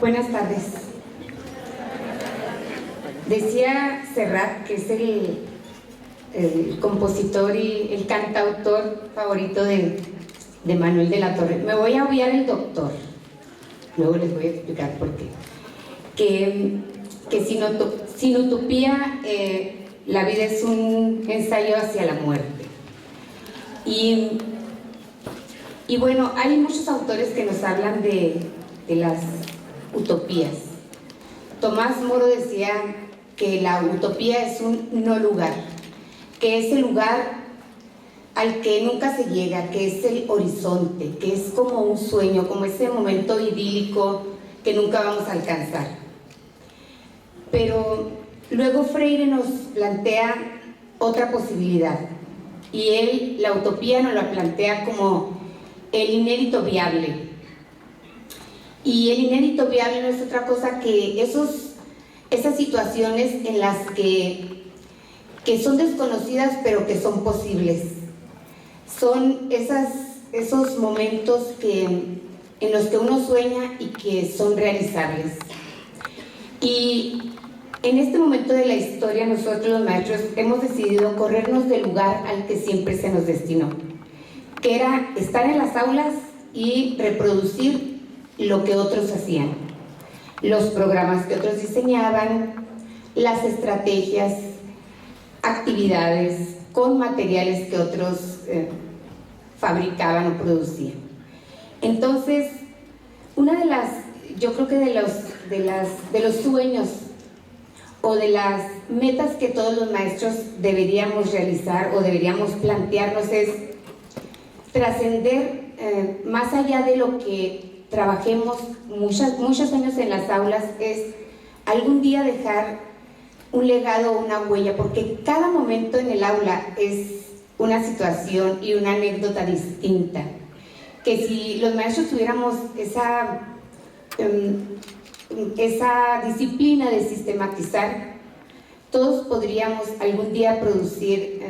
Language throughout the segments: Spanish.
Buenas tardes. Decía Serrat, que es el compositor y el cantautor favorito de Manuel de la Torre. Me voy a obviar el doctor, luego les voy a explicar por qué. Que sin utopía la vida es un ensayo hacia la muerte. Y bueno, hay muchos autores que nos hablan de las utopías. Tomás Moro decía que la utopía es un no lugar, que es el lugar al que nunca se llega, que es el horizonte, que es como un sueño, como ese momento idílico que nunca vamos a alcanzar. Pero luego Freire nos plantea otra posibilidad, y la utopía nos la plantea como el inédito viable. Y el inédito viable no es otra cosa que esas situaciones en las que son desconocidas pero que son posibles. Son esos momentos en los que uno sueña y que son realizables. Y en este momento de la historia, nosotros los maestros hemos decidido corrernos del lugar al que siempre se nos destinó, que era estar en las aulas y reproducir lo que otros hacían, los programas que otros diseñaban, las estrategias, actividades con materiales que otros fabricaban o producían. Entonces, yo creo que de los sueños o de las metas que todos los maestros deberíamos realizar o deberíamos plantearnos es trascender más allá de lo que trabajemos muchos años en las aulas, es algún día dejar un legado o una huella, porque cada momento en el aula es una situación y una anécdota distinta, que si los maestros tuviéramos esa disciplina de sistematizar, todos podríamos algún día producir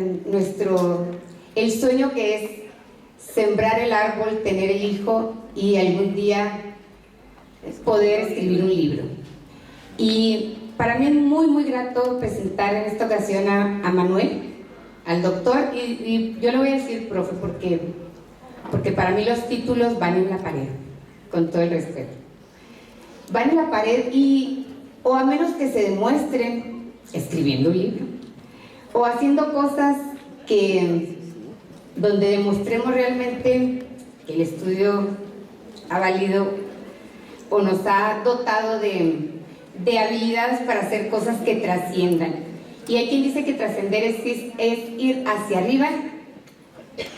el sueño que es sembrar el árbol, tener el hijo y algún día poder escribir un libro. Y para mí es muy, muy grato presentar en esta ocasión a Manuel, al doctor, y yo le voy a decir profe porque para mí los títulos van en la pared, con todo el respeto. Van en la pared o a menos que se demuestren escribiendo un libro o haciendo cosas donde demostremos realmente que el estudio ha valido o nos ha dotado de habilidades para hacer cosas que trasciendan. Y hay quien dice que trascender es ir hacia arriba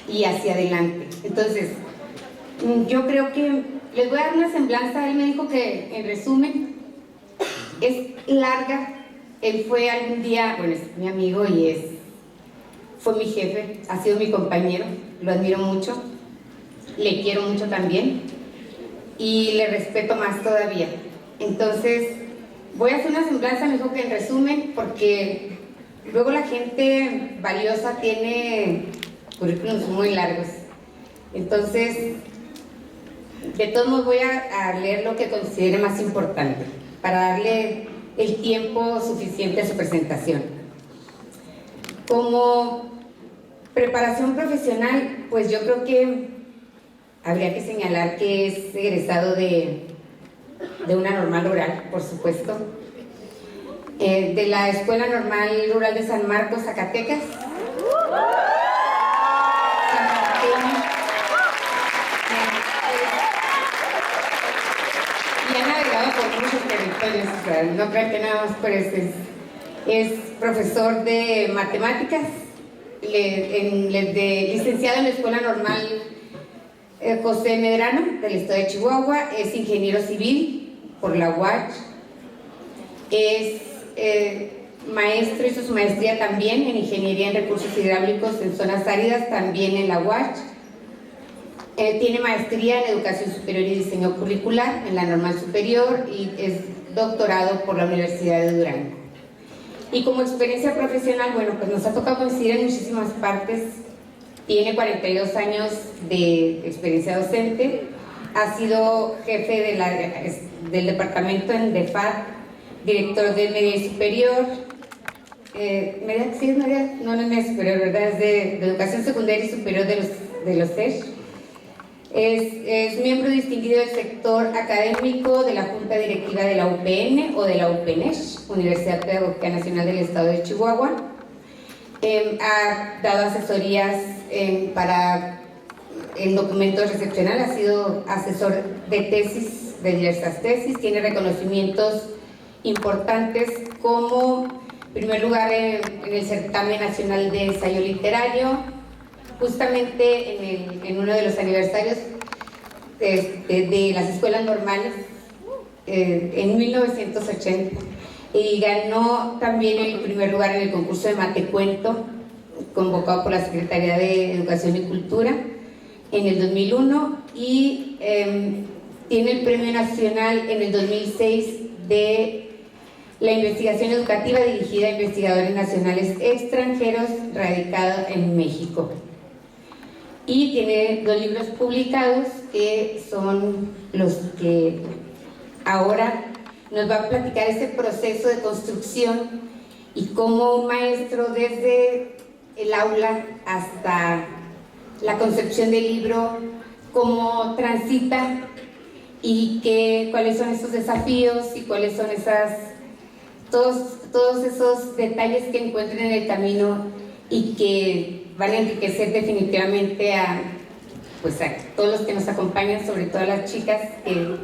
y hacia adelante. Entonces, yo creo que les voy a dar una semblanza. Él me dijo que, en resumen, es larga. Él fue algún día, bueno, es mi amigo y fue mi jefe, ha sido mi compañero, lo admiro mucho, le quiero mucho también y le respeto más todavía. Entonces, voy a hacer una semblanza, me dijo que en resumen, porque luego la gente valiosa tiene currículums muy largos. Entonces, de todos modos voy a leer lo que considere más importante para darle el tiempo suficiente a su presentación. Como preparación profesional, pues yo creo que habría que señalar que es egresado de una normal rural, por supuesto, de la Escuela Normal Rural de San Marcos, Zacatecas. Y ha navegado por muchos territorios, no crean que nada más por eso. Es profesor de matemáticas, licenciado en la Escuela Normal José Medrano del estado de Chihuahua, es ingeniero civil por la UACH, es maestro, hizo su maestría también en ingeniería en recursos hidráulicos en zonas áridas, también en la UACH. Tiene maestría en educación superior y diseño curricular en la normal superior y es doctorado por la Universidad de Durango. Y como experiencia profesional, bueno, pues nos ha tocado coincidir en muchísimas partes. Tiene 42 años de experiencia docente ha sido jefe del departamento en DEFAT, director de media superior, no es media superior, ¿verdad? Es de educación secundaria y superior de los CESH. Es miembro distinguido del sector académico de la Junta Directiva de la UPN o de la UPNESH, Universidad Pedagógica Nacional del Estado de Chihuahua. Ha dado asesorías en documentos recepcionales, ha sido asesor de tesis, de diversas tesis, tiene reconocimientos importantes como, en primer lugar, en el Certamen Nacional de Ensayo Literario, justamente en uno de los aniversarios de las escuelas normales, en 1980, y ganó también el primer lugar en el concurso de Matecuento, convocado por la Secretaría de Educación y Cultura en el 2001, y tiene el Premio Nacional en el 2006 de la investigación educativa dirigida a investigadores nacionales extranjeros radicados en México. Y tiene 2 libros publicados que son los que ahora nos va a platicar ese proceso de construcción y cómo un maestro desde el aula hasta la concepción del libro, cómo transita y cuáles son esos desafíos y cuáles son todos esos detalles que encuentren en el camino y que van a enriquecer definitivamente a todos los que nos acompañan, sobre todo a las chicas que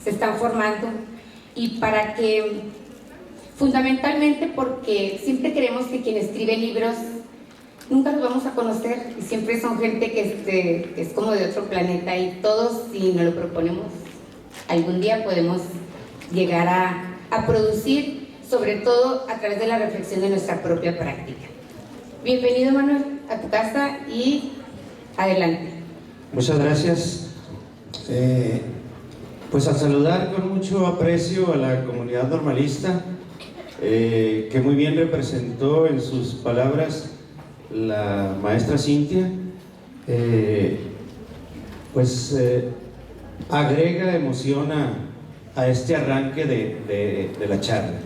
se están formando, y para que, fundamentalmente porque siempre creemos que quien escribe libros nunca los vamos a conocer y siempre son gente que es como de otro planeta, y todos, si nos lo proponemos, algún día podemos llegar a producir, sobre todo a través de la reflexión de nuestra propia práctica. Bienvenido, Manuel, a tu casa y adelante. Muchas gracias. Pues al saludar con mucho aprecio a la comunidad normalista, que muy bien representó en sus palabras la maestra Cintia, agrega emoción a este arranque de la charla.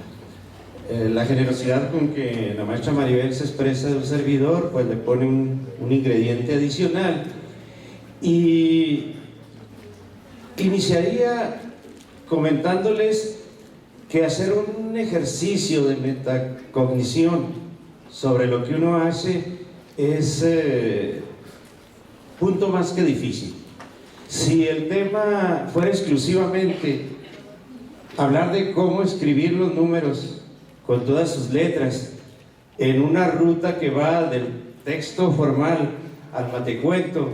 La generosidad con que la maestra Maribel se expresa de un servidor, pues le pone un ingrediente adicional. Y iniciaría comentándoles que hacer un ejercicio de metacognición sobre lo que uno hace es punto más que difícil. Si el tema fuera exclusivamente hablar de cómo escribir los números con todas sus letras en una ruta que va del texto formal al matecuento,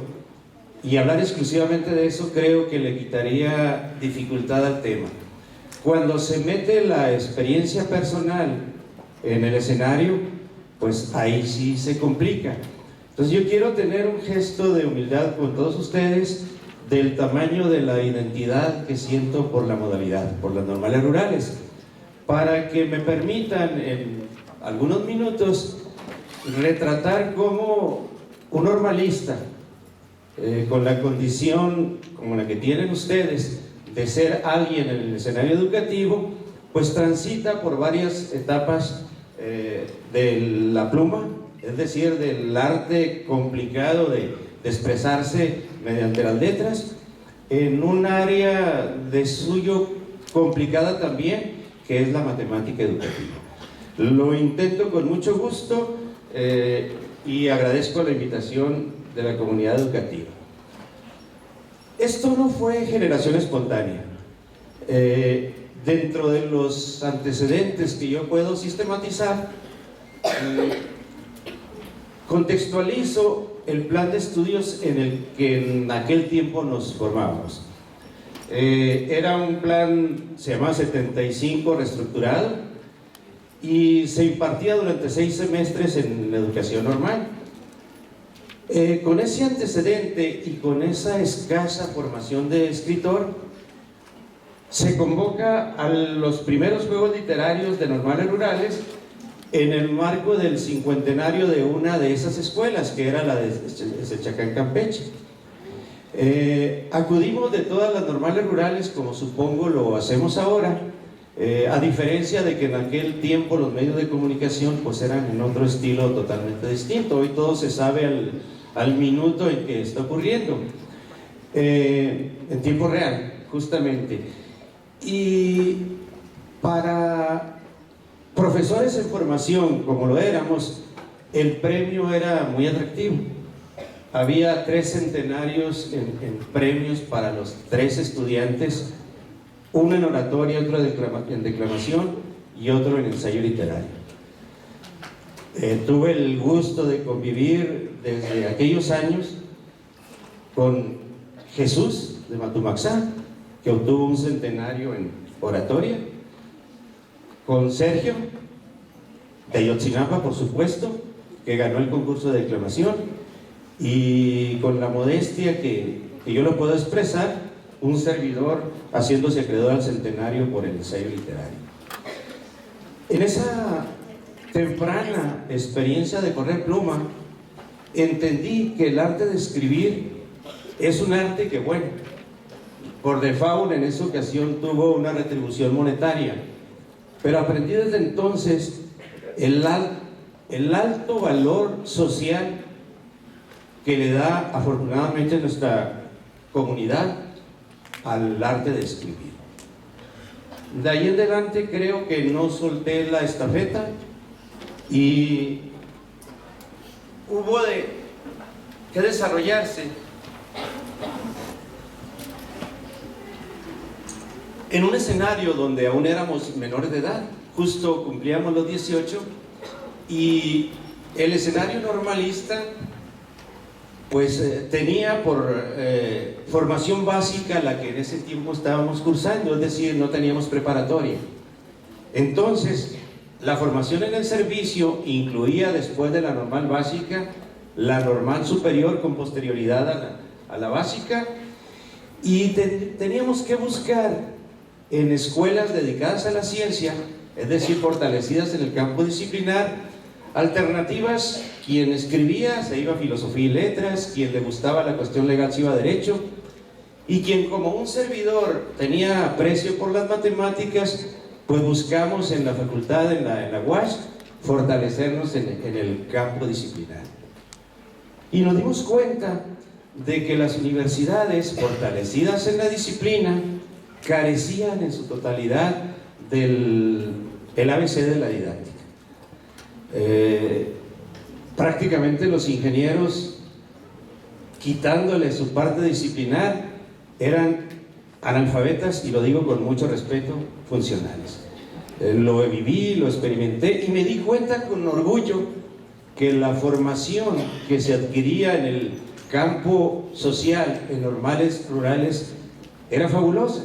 y hablar exclusivamente de eso, creo que le quitaría dificultad al tema. Cuando se mete la experiencia personal en el escenario, pues ahí sí se complica. Entonces yo quiero tener un gesto de humildad con todos ustedes del tamaño de la identidad que siento por la modalidad, por las normales rurales, para que me permitan en algunos minutos retratar cómo un normalista, con la condición como la que tienen ustedes de ser alguien en el escenario educativo, pues transita por varias etapas de la pluma, es decir, del arte complicado de expresarse mediante las letras, en un área de suyo complicada también, que es la matemática educativa. Lo intento con mucho gusto y agradezco la invitación de la comunidad educativa. Esto no fue generación espontánea. Dentro de los antecedentes que yo puedo sistematizar, contextualizo el plan de estudios en el que en aquel tiempo nos formábamos. Era un plan, se llamaba 75 reestructurado, y se impartía durante 6 semestres en la educación normal. Con ese antecedente y con esa escasa formación de escritor, se convoca a los primeros juegos literarios de normales rurales en el marco del cincuentenario de una de esas escuelas, que era la de Sechacán, Campeche. Acudimos de todas las normales rurales, como supongo lo hacemos ahora, a diferencia de que en aquel tiempo los medios de comunicación pues eran en otro estilo totalmente distinto. Hoy todo se sabe al minuto en que está ocurriendo, en tiempo real, justamente. Y para profesores en formación, como lo éramos, el premio era muy atractivo. Había 3 centenarios en premios para los 3 estudiantes, uno en oratoria, otro en declamación y otro en ensayo literario. Tuve el gusto de convivir desde aquellos años con Jesús de Matumaxá, que obtuvo un centenario en oratoria, con Sergio de Ayotzinapa, por supuesto, que ganó el concurso de declamación, y con la modestia que yo lo puedo expresar, un servidor haciéndose acreedor al centenario por el ensayo literario. En esa temprana experiencia de correr pluma, entendí que el arte de escribir es un arte que, bueno, por default en esa ocasión tuvo una retribución monetaria, pero aprendí desde entonces el alto valor social que le da afortunadamente nuestra comunidad al arte de escribir. De ahí en adelante creo que no solté la estafeta y hubo que desarrollarse en un escenario donde aún éramos menores de edad, justo cumplíamos los 18, y el escenario normalista pues tenía por formación básica la que en ese tiempo estábamos cursando, es decir, no teníamos preparatoria. Entonces, la formación en el servicio incluía, después de la normal básica, la normal superior con posterioridad a la básica, y teníamos que buscar en escuelas dedicadas a la ciencia, es decir, fortalecidas en el campo disciplinar, alternativas. Quien escribía se iba a filosofía y letras, quien le gustaba la cuestión legal se iba a derecho, y quien, como un servidor, tenía aprecio por las matemáticas, pues buscamos en la facultad, en la UASH, fortalecernos en el campo disciplinar. Y nos dimos cuenta de que las universidades fortalecidas en la disciplina carecían en su totalidad del ABC de la didáctica. Prácticamente los ingenieros, quitándole su parte disciplinar, eran analfabetas, y lo digo con mucho respeto, funcionales. Lo viví, lo experimenté y me di cuenta con orgullo que la formación que se adquiría en el campo social, en normales rurales, era fabulosa.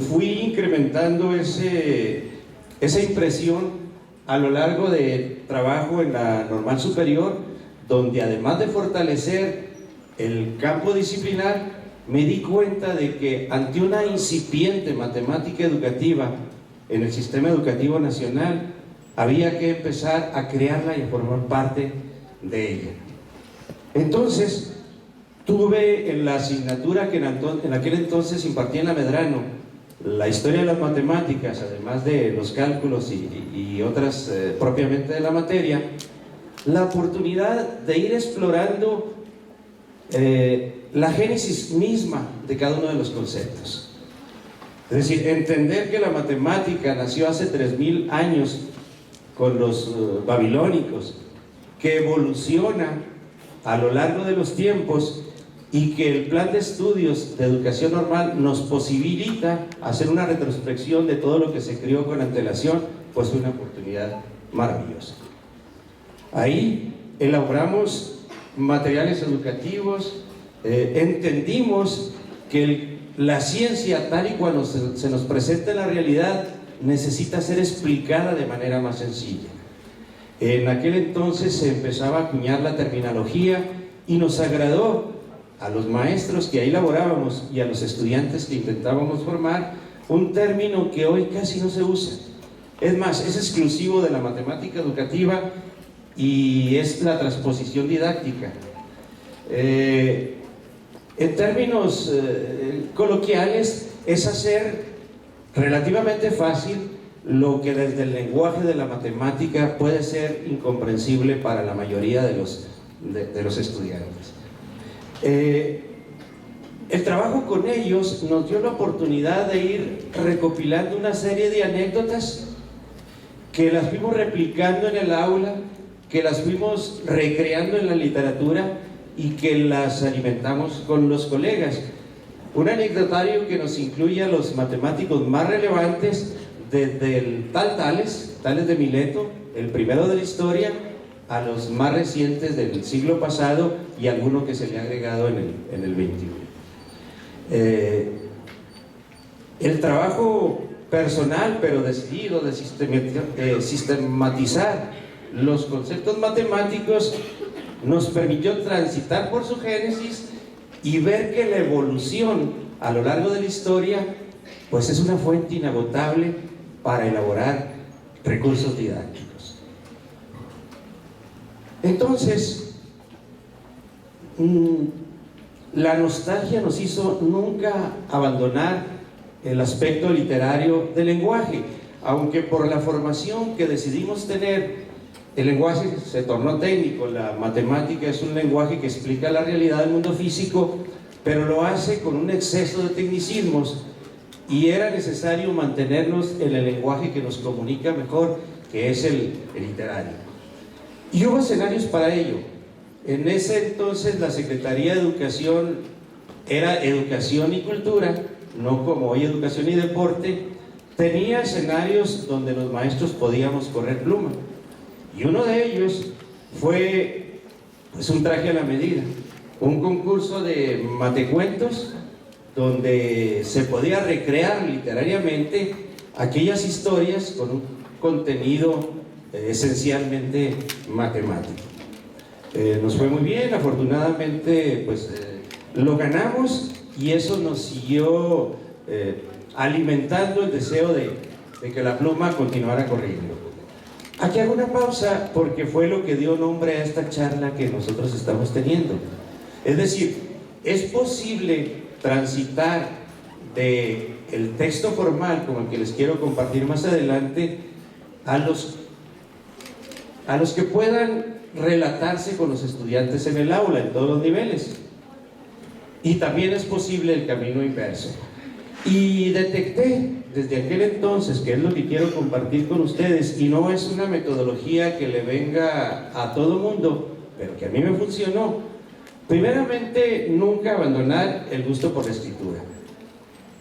Fui incrementando esa impresión a lo largo de trabajo en la normal superior, donde además de fortalecer el campo disciplinar, me di cuenta de que ante una incipiente matemática educativa en el sistema educativo nacional, había que empezar a crearla y a formar parte de ella. Entonces, tuve en la asignatura que en aquel entonces impartía en la Medrano, la historia de las matemáticas, además de los cálculos y otras propiamente de la materia, la oportunidad de ir explorando la génesis misma de cada uno de los conceptos. Es decir, entender que la matemática nació hace 3000 años con los babilónicos, que evoluciona a lo largo de los tiempos, y que el plan de estudios de educación normal nos posibilita hacer una retrospección de todo lo que se creó con antelación, pues fue una oportunidad maravillosa. Ahí elaboramos materiales educativos, entendimos que la ciencia, tal y cuando se nos presenta en la realidad, necesita ser explicada de manera más sencilla. En aquel entonces se empezaba a acuñar la terminología, y nos agradó a los maestros que ahí laborábamos y a los estudiantes que intentábamos formar un término que hoy casi no se usa. Es más, es exclusivo de la matemática educativa, y es la transposición didáctica. En términos coloquiales, es hacer relativamente fácil lo que desde el lenguaje de la matemática puede ser incomprensible para la mayoría de los estudiantes. El trabajo con ellos nos dio la oportunidad de ir recopilando una serie de anécdotas que las fuimos replicando en el aula, que las fuimos recreando en la literatura y que las alimentamos con los colegas. Un anecdotario que nos incluye a los matemáticos más relevantes, desde el Tales de Mileto, el primero de la historia, a los más recientes del siglo pasado y alguno que se le ha agregado en el 21. El trabajo personal pero decidido de sistematizar los conceptos matemáticos nos permitió transitar por su génesis y ver que la evolución a lo largo de la historia pues es una fuente inagotable para elaborar recursos didácticos. Entonces, la nostalgia nos hizo nunca abandonar el aspecto literario del lenguaje, aunque por la formación que decidimos tener, el lenguaje se tornó técnico. La matemática es un lenguaje que explica la realidad del mundo físico, pero lo hace con un exceso de tecnicismos, y era necesario mantenernos en el lenguaje que nos comunica mejor, que es el literario. Y hubo escenarios para ello. En ese entonces la Secretaría de Educación era Educación y Cultura, no como hoy Educación y Deporte. Tenía escenarios donde los maestros podíamos correr pluma, y uno de ellos fue pues un traje a la medida, un concurso de matecuentos donde se podía recrear literariamente aquellas historias con un contenido esencialmente matemático. Nos fue muy bien, afortunadamente pues lo ganamos, y eso nos siguió alimentando el deseo de que la pluma continuara corriendo. Aquí hago una pausa porque fue lo que dio nombre a esta charla que nosotros estamos teniendo. Es decir, es posible transitar del texto formal, como el que les quiero compartir más adelante, a los que puedan relatarse con los estudiantes en el aula, en todos los niveles. Y también es posible el camino inverso. Y detecté desde aquel entonces, que es lo que quiero compartir con ustedes, y no es una metodología que le venga a todo mundo, pero que a mí me funcionó. Primeramente, nunca abandonar el gusto por la escritura.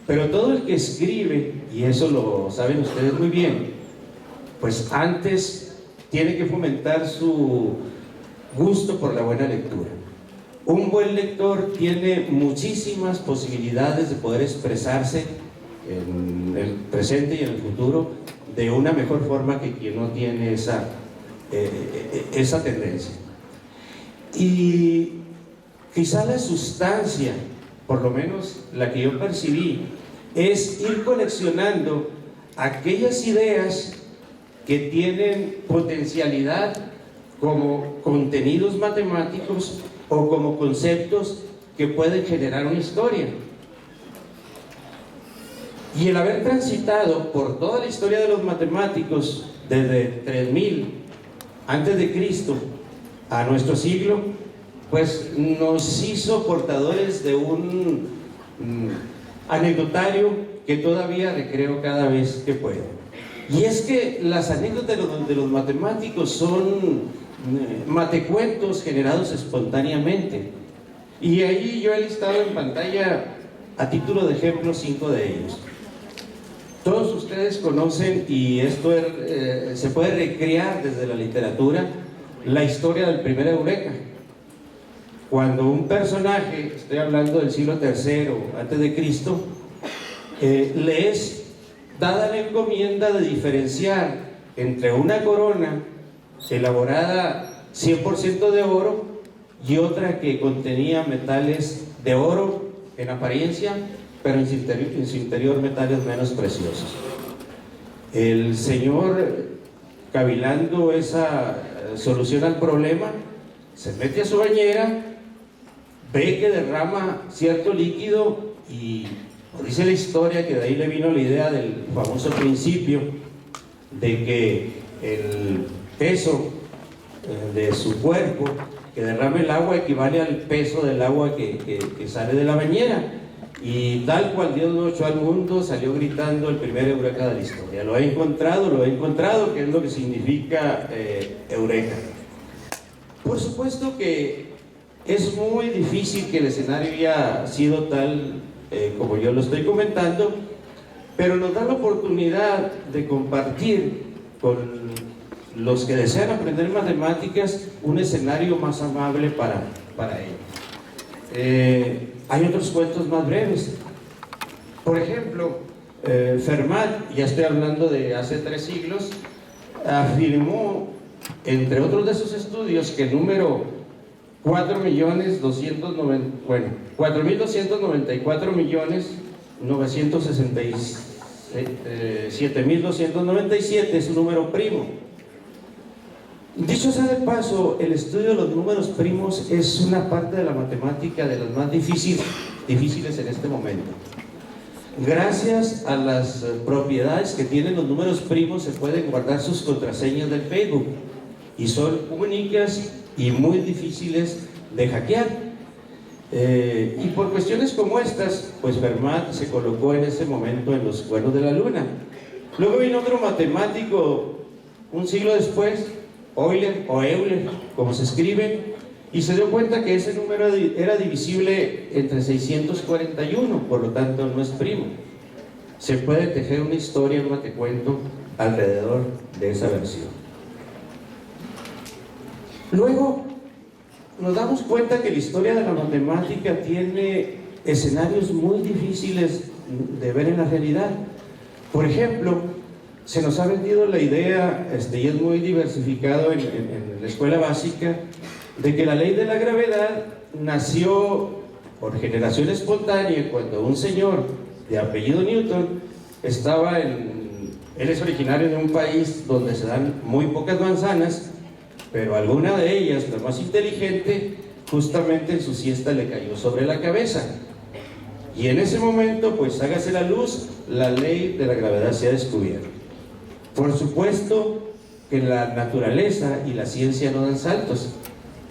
Pero todo el que escribe, y eso lo saben ustedes muy bien, pues antes tiene que fomentar su gusto por la buena lectura. Un buen lector tiene muchísimas posibilidades de poder expresarse en el presente y en el futuro de una mejor forma que quien no tiene esa tendencia. Y quizá la sustancia, por lo menos la que yo percibí, es ir coleccionando aquellas ideas que tienen potencialidad como contenidos matemáticos o como conceptos que pueden generar una historia. Y el haber transitado por toda la historia de los matemáticos, desde 3000 antes de Cristo a nuestro siglo, pues nos hizo portadores de un anecdotario que todavía recreo cada vez que puedo. Y es que las anécdotas de los matemáticos son matecuentos generados espontáneamente, y ahí yo he listado en pantalla a título de ejemplo 5 de ellos. Todos ustedes conocen, y esto se puede recrear desde la literatura, la historia del primer Eureka, cuando un personaje, estoy hablando del siglo III antes de Cristo, le es dada la encomienda de diferenciar entre una corona elaborada 100% de oro y otra que contenía metales de oro en apariencia, pero en su interior metales menos preciosos. El señor, cavilando esa solución al problema, se mete a su bañera, ve que derrama cierto líquido y dice la historia que de ahí le vino la idea del famoso principio de que el peso de su cuerpo que derrame el agua equivale al peso del agua que sale de la bañera, y tal cual Dios lo echó al mundo, salió gritando el primer eureka de la historia: lo he encontrado, que es lo que significa eureka. Por supuesto que es muy difícil que el escenario haya sido tal como yo lo estoy comentando, pero nos da la oportunidad de compartir con los que desean aprender matemáticas un escenario más amable para ellos. Hay otros cuentos más breves. Por ejemplo, Fermat, ya estoy hablando de hace 3 siglos, afirmó, entre otros de sus estudios, que el número 4.294.967.297 es un número primo. Dicho sea de paso, el estudio de los números primos es una parte de la matemática de las más difíciles en este momento. Gracias a las propiedades que tienen los números primos se pueden guardar sus contraseñas del Facebook y son únicas y muy difíciles de hackear. Y por cuestiones como estas, pues Fermat se colocó en ese momento en los cuernos de la luna. Luego vino otro matemático un siglo después, Euler, como se escribe, y se dio cuenta que ese número era divisible entre 641, por lo tanto no es primo. Se puede tejer una historia, un matecuento alrededor de esa versión. Luego nos damos cuenta que la historia de la matemática tiene escenarios muy difíciles de ver en la realidad. Por ejemplo, se nos ha vendido la idea, y es muy diversificado en la escuela básica, de que la ley de la gravedad nació por generación espontánea cuando un señor de apellido Newton él es originario de un país donde se dan muy pocas manzanas, pero alguna de ellas, la más inteligente, justamente en su siesta le cayó sobre la cabeza. Y en ese momento, pues hágase la luz, la ley de la gravedad se ha descubierto. Por supuesto que la naturaleza y la ciencia no dan saltos.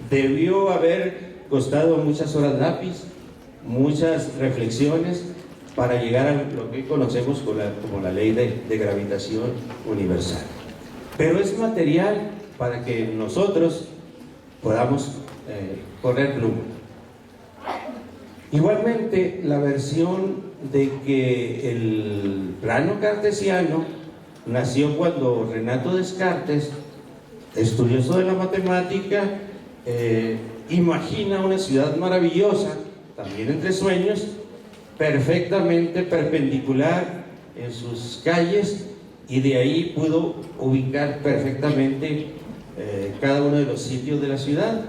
Debió haber costado muchas horas lápiz, muchas reflexiones para llegar a lo que hoy conocemos como la ley de gravitación universal. Pero es material para que nosotros podamos correr pluma. Igualmente, la versión de que el plano cartesiano nació cuando Renato Descartes, estudioso de la matemática, imagina una ciudad maravillosa, también entre sueños, perfectamente perpendicular en sus calles, y de ahí pudo ubicar perfectamente cada uno de los sitios de la ciudad.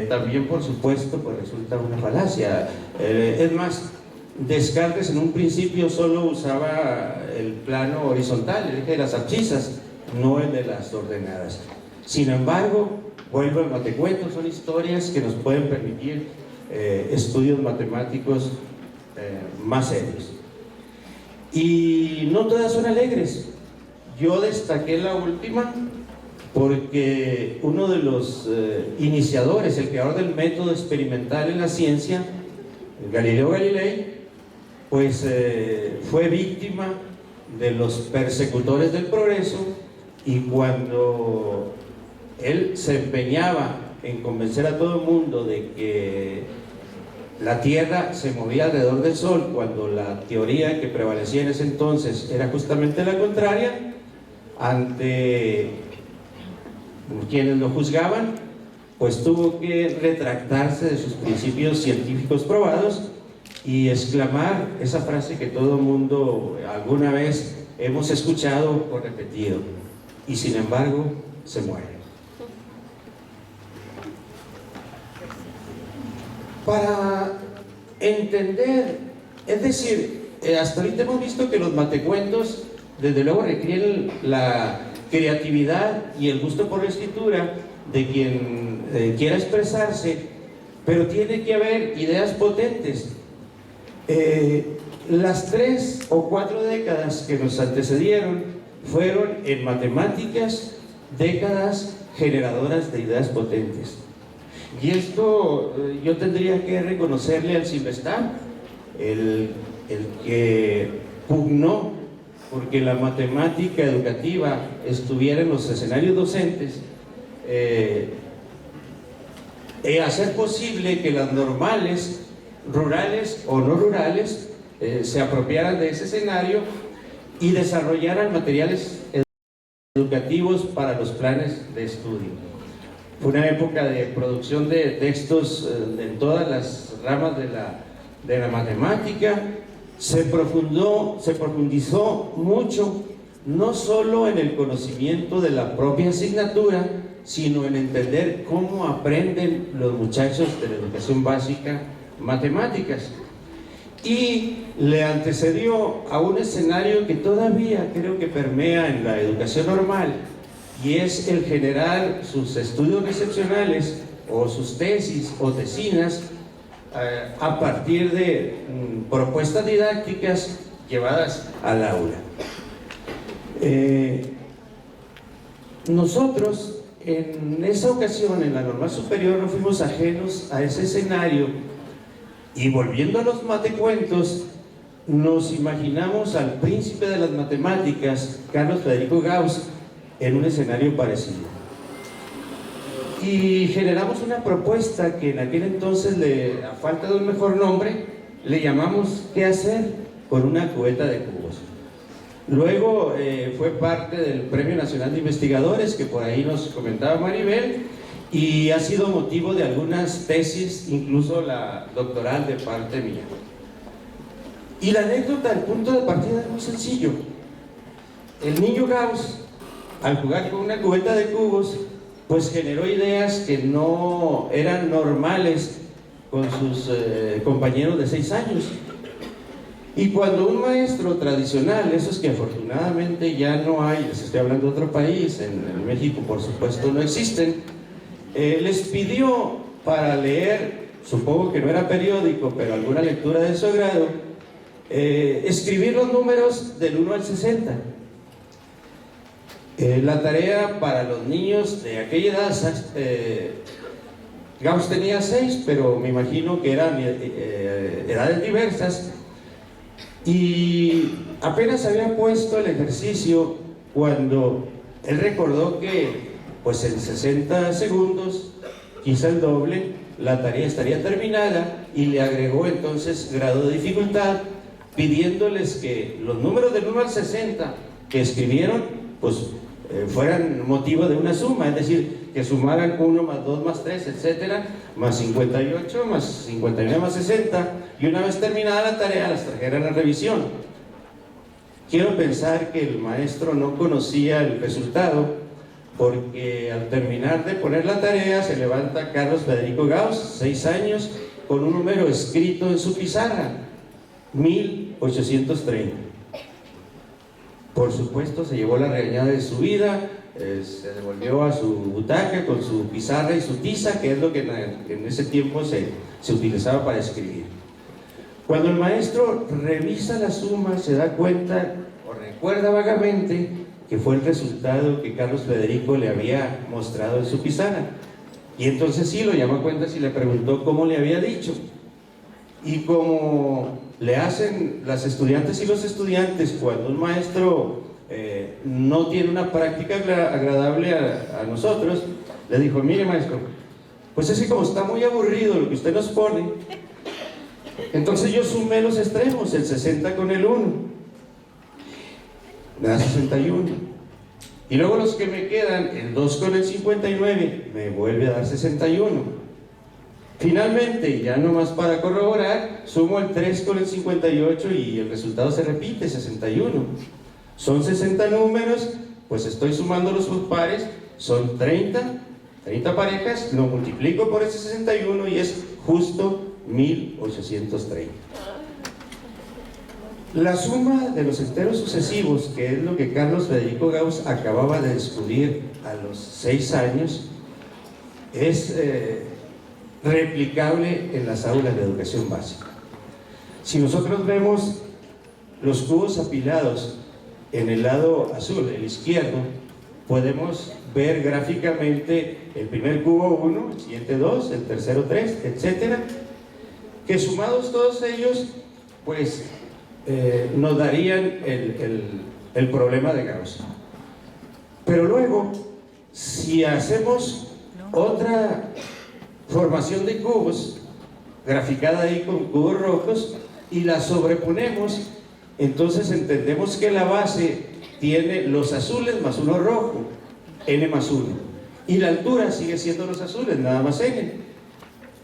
También, por supuesto, pues resulta una falacia. Es más, Descartes en un principio solo usaba el plano horizontal, el eje de las abscisas, no el de las ordenadas. Sin embargo, vuelvo al matecuento, son historias que nos pueden permitir estudios matemáticos más serios. Y no todas son alegres. Yo destaqué la última porque uno de los iniciadores, el creador del método experimental en la ciencia, Galileo Galilei, pues fue víctima de los persecutores del progreso, y cuando él se empeñaba en convencer a todo el mundo de que la Tierra se movía alrededor del Sol, cuando la teoría que prevalecía en ese entonces era justamente la contraria, ante quienes lo juzgaban, pues tuvo que retractarse de sus principios científicos probados y exclamar esa frase que todo el mundo alguna vez hemos escuchado o repetido: y sin embargo se muere. Para entender, es decir, hasta ahorita hemos visto que los matecuentos desde luego requieren la creatividad y el gusto por la escritura de quien quiera expresarse, pero tiene que haber ideas potentes. Las 3 o 4 décadas que nos antecedieron fueron en matemáticas décadas generadoras de ideas potentes. Y esto yo tendría que reconocerle al Silvestar, el que pugnó porque la matemática educativa estuviera en los escenarios docentes, hacer posible que las normales, rurales o no rurales, se apropiaran de ese escenario y desarrollaran materiales educativos para los planes de estudio. Fue una época de producción de textos en todas las ramas de la matemática. Se profundizó mucho, no solo en el conocimiento de la propia asignatura, sino en entender cómo aprenden los muchachos de la educación básica matemáticas. Y le antecedió a un escenario que todavía creo que permea en la educación normal, y es el generar sus estudios excepcionales o sus tesis o tesinas a partir de propuestas didácticas llevadas al aula. Nosotros en esa ocasión en la normal superior no fuimos ajenos a ese escenario, y volviendo a los matecuentos nos imaginamos al príncipe de las matemáticas, Carlos Federico Gauss, en un escenario parecido, y generamos una propuesta que en aquel entonces, a falta de un mejor nombre, le llamamos ¿qué hacer con una cubeta de cubos? Luego fue parte del Premio Nacional de Investigadores, que por ahí nos comentaba Maribel, y ha sido motivo de algunas tesis, incluso la doctoral de parte mía. Y la anécdota, el punto de partida es muy sencillo. El niño Gauss, al jugar con una cubeta de cubos, pues generó ideas que no eran normales con sus compañeros de 6 años. Y cuando un maestro tradicional, esos que afortunadamente ya no hay, les estoy hablando de otro país, en México por supuesto no existen, les pidió para leer, supongo que no era periódico, pero alguna lectura de su agrado, escribir los números del 1 al 60. La tarea para los niños de aquella edad, Gauss tenía 6, pero me imagino que eran edades diversas, y apenas había puesto el ejercicio cuando él recordó que pues en 60 segundos, quizá el doble, la tarea estaría terminada, y le agregó entonces grado de dificultad, pidiéndoles que los números del 1 al 60 que escribieron pues fueran motivo de una suma, es decir, que sumaran 1 más 2 más 3, etcétera, más 58, más 59, más 60, y una vez terminada la tarea las trajeran a revisión. Quiero pensar que el maestro no conocía el resultado, porque al terminar de poner la tarea se levanta Carlos Federico Gauss, 6 años, con un número escrito en su pizarra, 1830. Por supuesto se llevó la regañada de su vida, se devolvió a su butaca con su pizarra y su tiza, que es lo que en ese tiempo se utilizaba para escribir. Cuando el maestro revisa la suma, se da cuenta o recuerda vagamente que fue el resultado que Carlos Federico le había mostrado en su pizarra, y entonces sí lo llamó a cuentas y le preguntó cómo le había dicho. Y como le hacen las estudiantes y los estudiantes cuando un maestro no tiene una práctica agradable a nosotros, le dijo: mire maestro, pues es que como está muy aburrido lo que usted nos pone, entonces yo sumé los extremos, el 60 con el 1 me da 61, y luego los que me quedan, el 2 con el 59 me vuelve a dar 61. Finalmente, ya nomás para corroborar, sumo el 3 con el 58 y el resultado se repite, 61. Son 60 números, pues estoy sumando los subpares, son 30 parejas, lo multiplico por ese 61 y es justo 1830. La suma de los enteros sucesivos, que es lo que Carlos Federico Gauss acababa de descubrir a los 6 años, es replicable en las aulas de educación básica. Si nosotros vemos los cubos apilados en el lado azul, el izquierdo, podemos ver gráficamente el primer cubo 1, el siguiente 2, el tercero 3, etcétera, que sumados todos ellos, pues nos darían el problema de Gauss. Pero luego, si hacemos otra formación de cubos, graficada ahí con cubos rojos, y la sobreponemos, entonces entendemos que la base tiene los azules más uno rojo, n más 1, y la altura sigue siendo los azules, nada más n.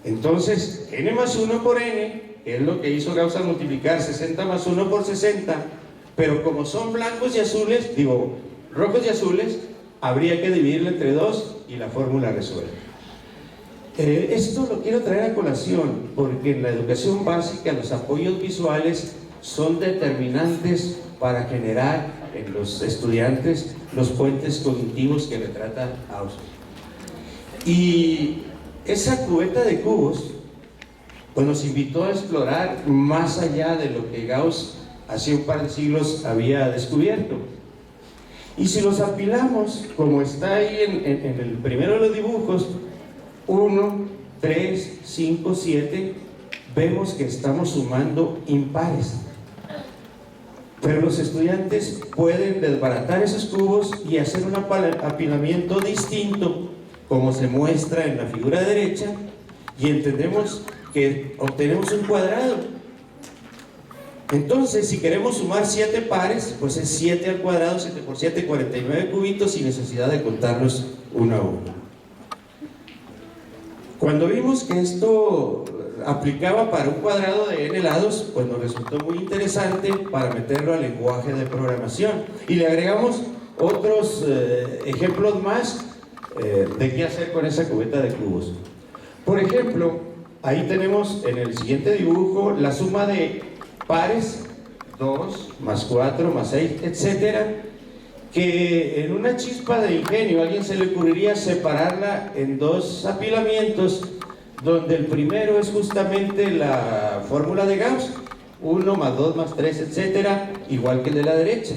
Entonces, n más 1 por n, que es lo que hizo Gauss al multiplicar 60 más 1 por 60, pero como son blancos y azules, digo, rojos y azules, habría que dividirlo entre 2 y la fórmula resuelve. Esto lo quiero traer a colación porque en la educación básica los apoyos visuales son determinantes para generar en los estudiantes los puentes cognitivos que retrata Gauss. Y esa cubeta de cubos pues nos invitó a explorar más allá de lo que Gauss hace un par de siglos había descubierto. Y si los apilamos, como está ahí en el primero de los dibujos, 1, 3, 5, 7, vemos que estamos sumando impares. Pero los estudiantes pueden desbaratar esos cubos y hacer un apilamiento distinto, como se muestra en la figura derecha, y entendemos que obtenemos un cuadrado. Entonces, si queremos sumar 7 pares, pues es 7 al cuadrado, 7 por 7, 49 cubitos, sin necesidad de contarlos uno a uno. Cuando vimos que esto aplicaba para un cuadrado de n lados, pues nos resultó muy interesante para meterlo al lenguaje de programación. Y le agregamos otros ejemplos más de qué hacer con esa cubeta de cubos. Por ejemplo, ahí tenemos en el siguiente dibujo la suma de pares, 2 más 4 más 6, etcétera, que en una chispa de ingenio a alguien se le ocurriría separarla en 2 apilamientos, donde el primero es justamente la fórmula de Gauss, 1 más 2 más 3, etcétera, igual que el de la derecha.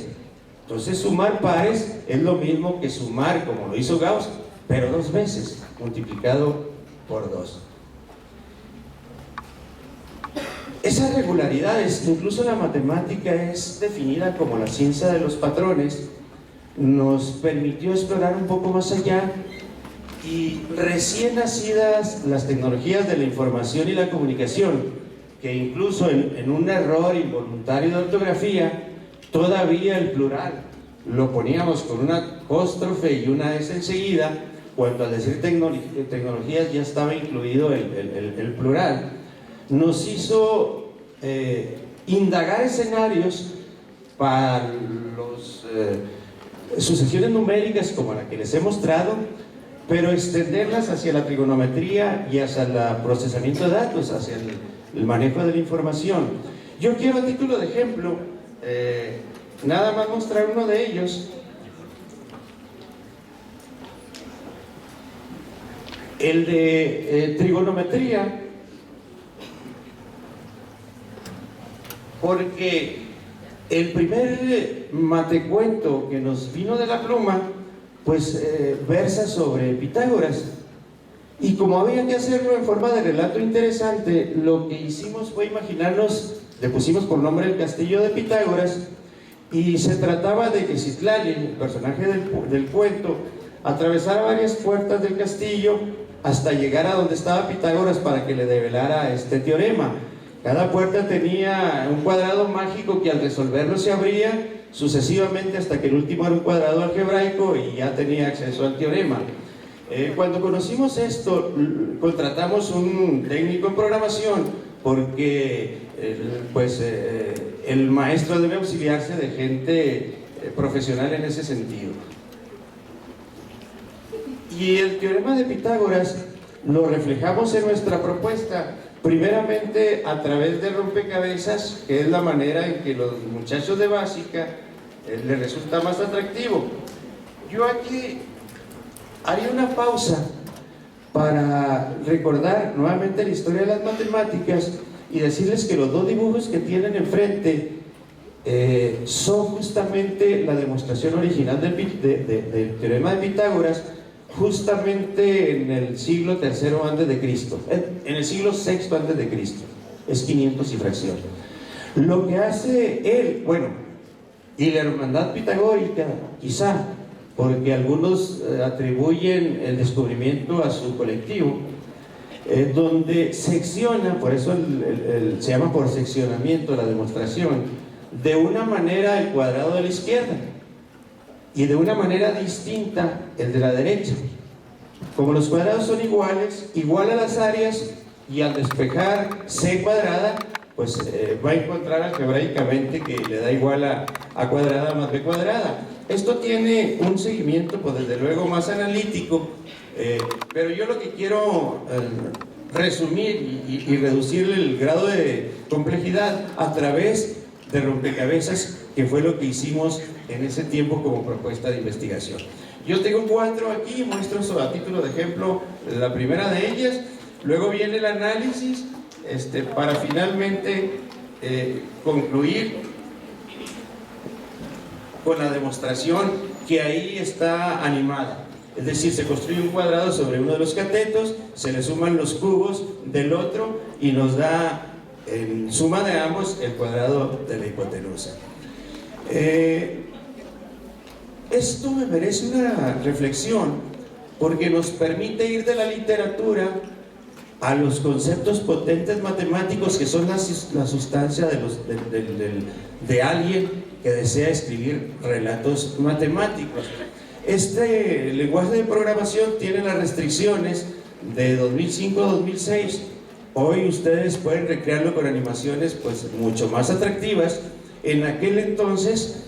Entonces sumar pares es lo mismo que sumar, como lo hizo Gauss, pero 2 veces, multiplicado por 2. Esas regularidades, incluso la matemática es definida como la ciencia de los patrones, nos permitió explorar un poco más allá, y recién nacidas las tecnologías de la información y la comunicación, que incluso en un error involuntario de ortografía, todavía el plural lo poníamos con una apóstrofe y una S enseguida, cuando al decir tecnologías ya estaba incluido el plural, nos hizo indagar escenarios para las sucesiones numéricas como la que les he mostrado, pero extenderlas hacia la trigonometría y hacia el procesamiento de datos, hacia el manejo de la información. Yo quiero, a título de ejemplo, nada más mostrar uno de ellos. El de trigonometría, porque el primer matecuento que nos vino de la pluma, pues versa sobre Pitágoras, y como había que hacerlo en forma de relato interesante, lo que hicimos fue imaginarnos, le pusimos por nombre el castillo de Pitágoras, y se trataba de que Citlali, el personaje del cuento, atravesara varias puertas del castillo hasta llegar a donde estaba Pitágoras para que le develara este teorema. Cada puerta tenía un cuadrado mágico que al resolverlo se abría sucesivamente hasta que el último era un cuadrado algebraico y ya tenía acceso al teorema. Cuando conocimos esto, contratamos un técnico en programación porque el maestro debe auxiliarse de gente profesional en ese sentido. Y el teorema de Pitágoras lo reflejamos en nuestra propuesta, primeramente a través de rompecabezas, que es la manera en que los muchachos de básica les resulta más atractivo. Yo aquí haría una pausa para recordar nuevamente la historia de las matemáticas y decirles que los dos dibujos que tienen enfrente son justamente la demostración original del teorema de Pitágoras, justamente en el siglo III antes de Cristo, en el siglo VI antes de Cristo, es 500 y fracción. Lo que hace él, bueno, y la hermandad pitagórica, quizá, porque algunos atribuyen el descubrimiento a su colectivo, donde secciona, por eso se llama por seccionamiento la demostración, de una manera el cuadrado de la izquierda y de una manera distinta el de la derecha. Como los cuadrados son iguales, igual a las áreas, y al despejar c cuadrada, pues va a encontrar algebraicamente que le da igual a cuadrada más b cuadrada. Esto tiene un seguimiento, pues desde luego más analítico, pero yo lo que quiero resumir y reducir el grado de complejidad a través de rompecabezas, que fue lo que hicimos en ese tiempo como propuesta de investigación. Yo tengo 4 aquí, muestro a título de ejemplo la primera de ellas, luego viene el análisis, para finalmente concluir con la demostración que ahí está animada. Es decir, se construye un cuadrado sobre uno de los catetos, se le suman los cubos del otro y nos da en suma de ambos el cuadrado de la hipotenusa. Esto me merece una reflexión porque nos permite ir de la literatura a los conceptos potentes matemáticos que son la sustancia de alguien que desea escribir relatos matemáticos. Este lenguaje de programación tiene las restricciones de 2005-2006. Hoy ustedes pueden recrearlo con animaciones pues mucho más atractivas. En aquel entonces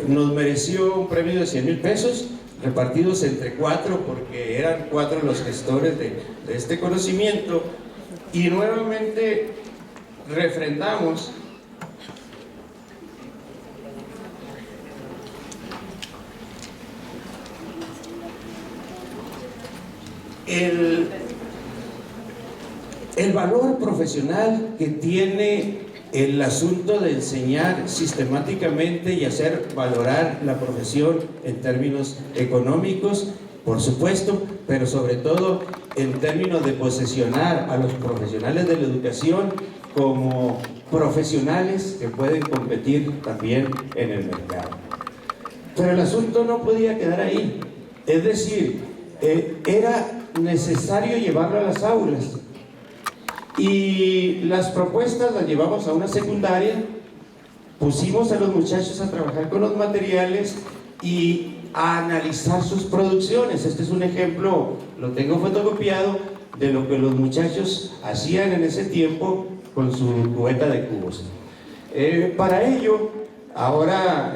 nos mereció un premio de 100,000 pesos repartidos entre 4, porque eran 4 los gestores de este conocimiento, y nuevamente refrendamos el valor profesional que tiene el asunto de enseñar sistemáticamente y hacer valorar la profesión en términos económicos, por supuesto, pero sobre todo en términos de posesionar a los profesionales de la educación como profesionales que pueden competir también en el mercado. Pero el asunto no podía quedar ahí, es decir, era necesario llevarlo a las aulas. Y las propuestas las llevamos a una secundaria, pusimos a los muchachos a trabajar con los materiales y a analizar sus producciones. Este es un ejemplo, lo tengo fotocopiado, de lo que los muchachos hacían en ese tiempo con su cubeta de cubos. Para ello, ahora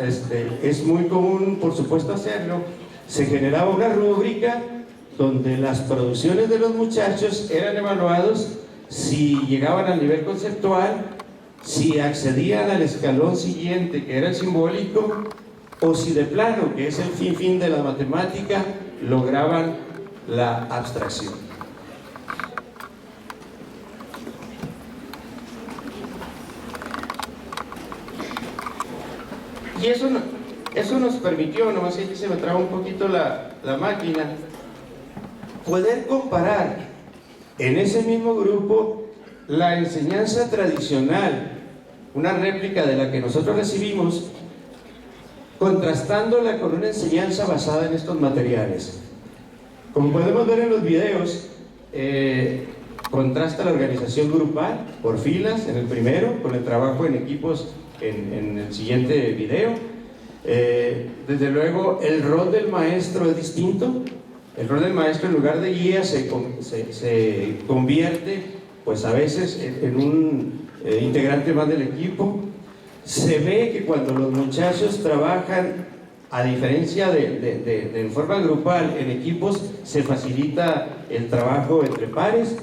es muy común, por supuesto, hacerlo. Se generaba una rúbrica donde las producciones de los muchachos eran evaluados si llegaban al nivel conceptual, si accedían al escalón siguiente, que era el simbólico, o si de plano, que es el fin de la matemática, lograban la abstracción. Y eso nos permitió, nomás que se me traba un poquito la máquina, poder comparar en ese mismo grupo la enseñanza tradicional, una réplica de la que nosotros recibimos, contrastándola con una enseñanza basada en estos materiales. Como podemos ver en los videos, contrasta la organización grupal por filas en el primero, con el trabajo en equipos en el siguiente video. Desde luego el rol del maestro es distinto. El rol del maestro, en lugar de guía, se convierte pues a veces en un integrante más del equipo. Se ve que cuando los muchachos trabajan, a diferencia de forma grupal, en equipos, se facilita el trabajo entre pares.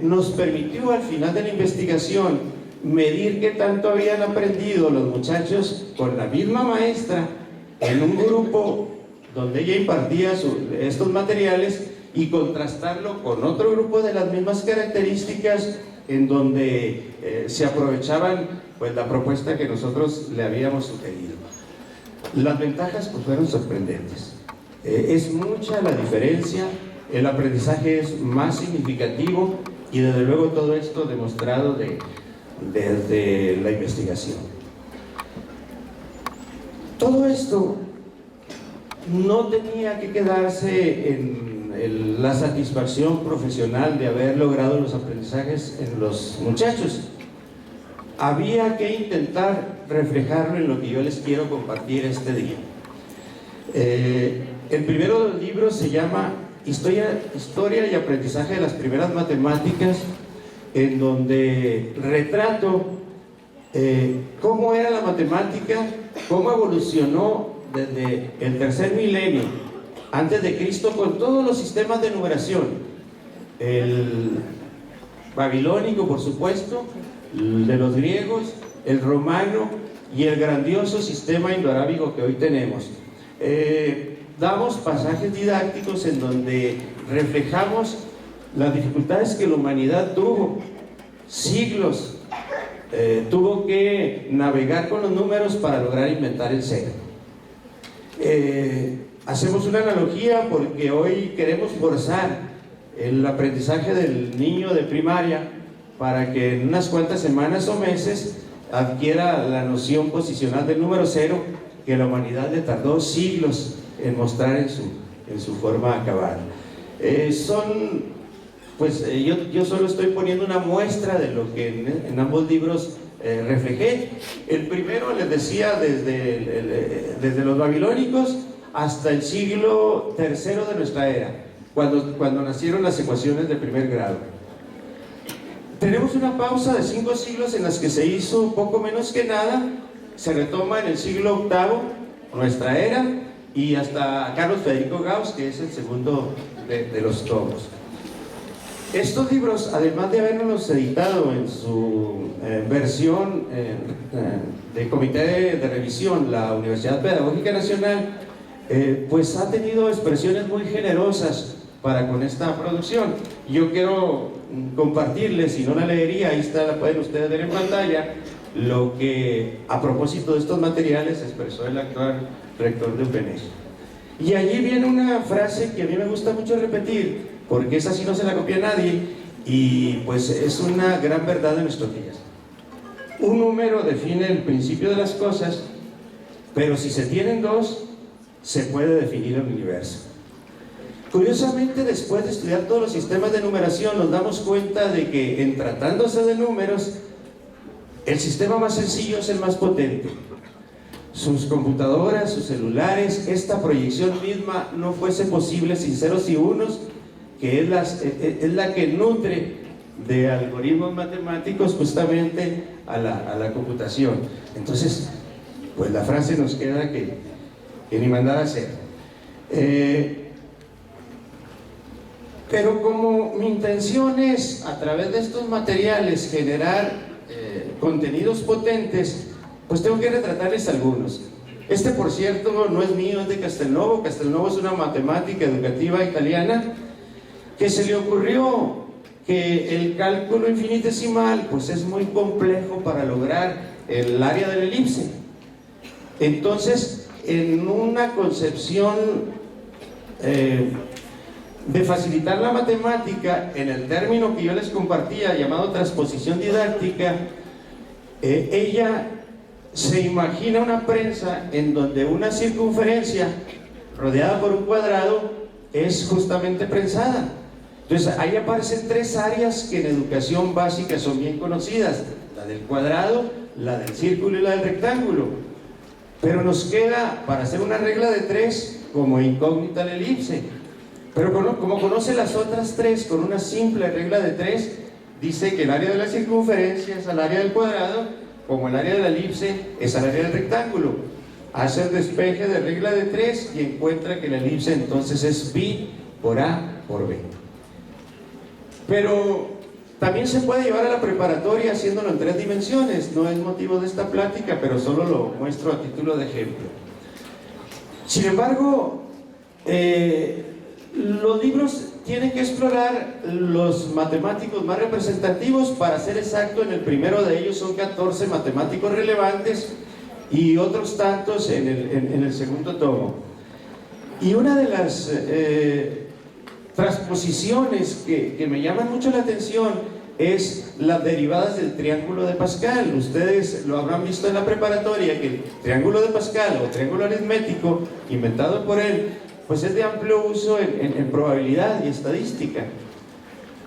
Nos permitió al final de la investigación medir qué tanto habían aprendido los muchachos con la misma maestra en un grupo donde ella impartía estos materiales y contrastarlo con otro grupo de las mismas características en donde se aprovechaban pues la propuesta que nosotros le habíamos sugerido. Las ventajas pues fueron sorprendentes. Es mucha la diferencia, el aprendizaje es más significativo y desde luego todo esto demostrado desde la investigación. Todo esto no tenía que quedarse en la satisfacción profesional de haber logrado los aprendizajes en los muchachos. Había que intentar reflejarlo en lo que yo les quiero compartir este día. El primero de los libros se llama Historia y aprendizaje de las primeras matemáticas, en donde retrato cómo era la matemática, cómo evolucionó desde el tercer milenio antes de Cristo con todos los sistemas de numeración, el babilónico por supuesto, el de los griegos, el romano y el grandioso sistema indoarábigo que hoy tenemos. Damos pasajes didácticos en donde reflejamos las dificultades que la humanidad tuvo, siglos, tuvo que navegar con los números para lograr inventar el cero. Hacemos una analogía porque hoy queremos forzar el aprendizaje del niño de primaria para que en unas cuantas semanas o meses adquiera la noción posicional del número cero que la humanidad le tardó siglos en mostrar en su forma acabada. Yo solo estoy poniendo una muestra de lo que en ambos libros reflejé. El primero, les decía, desde los babilónicos hasta el siglo III de nuestra era, cuando nacieron las ecuaciones de primer grado. Tenemos una pausa de 5 siglos en las que se hizo poco menos que nada. Se retoma en el siglo VIII, nuestra era, y hasta Carlos Federico Gauss, que es el segundo de los tomos. Estos libros, además de habernos editado en su versión de comité de revisión, la Universidad Pedagógica Nacional, pues ha tenido expresiones muy generosas para con esta producción. Yo quiero compartirles, si no la leería, ahí está, la pueden ustedes ver en pantalla, lo que a propósito de estos materiales expresó el actual rector de UPN. Y allí viene una frase que a mí me gusta mucho repetir, porque esa sí no se la copia nadie, y pues es una gran verdad de nuestros días. Un número define el principio de las cosas, pero si se tienen dos, se puede definir el universo. Curiosamente, después de estudiar todos los sistemas de numeración, nos damos cuenta de que en tratándose de números, el sistema más sencillo es el más potente. Sus computadoras, sus celulares, esta proyección misma no fuese posible sin ceros y unos, que es la que nutre de algoritmos matemáticos justamente a la computación. Entonces, pues la frase nos queda que ni mandar a hacer. Pero como mi intención es, a través de estos materiales, generar contenidos potentes, pues tengo que retratarles algunos. Este, por cierto, no es mío, es de Castelnuovo. Castelnuovo es una matemática educativa italiana que se le ocurrió que el cálculo infinitesimal pues es muy complejo para lograr el área de la elipse. Entonces, en una concepción de facilitar la matemática, en el término que yo les compartía llamado transposición didáctica, ella se imagina una prensa en donde una circunferencia rodeada por un cuadrado es justamente prensada. Entonces ahí aparecen 3 áreas que en educación básica son bien conocidas: la del cuadrado, la del círculo y la del rectángulo. Pero nos queda, para hacer una regla de 3, como incógnita la elipse. Pero como conoce las otras 3 con una simple regla de 3, dice que el área de la circunferencia es al área del cuadrado, como el área de la elipse es al área del rectángulo. Hace el despeje de regla de 3 y encuentra que la elipse entonces es pi por a por b. Pero también se puede llevar a la preparatoria haciéndolo en 3 dimensiones. No es motivo de esta plática, pero solo lo muestro a título de ejemplo. Sin embargo, los libros tiene que explorar los matemáticos más representativos. Para ser exacto, en el primero de ellos son 14 matemáticos relevantes y otros tantos en el segundo tomo. Y una de las transposiciones que me llaman mucho la atención es las derivadas del triángulo de Pascal. Ustedes lo habrán visto en la preparatoria, que el triángulo de Pascal o triángulo aritmético, inventado por él, pues es de amplio uso en probabilidad y estadística.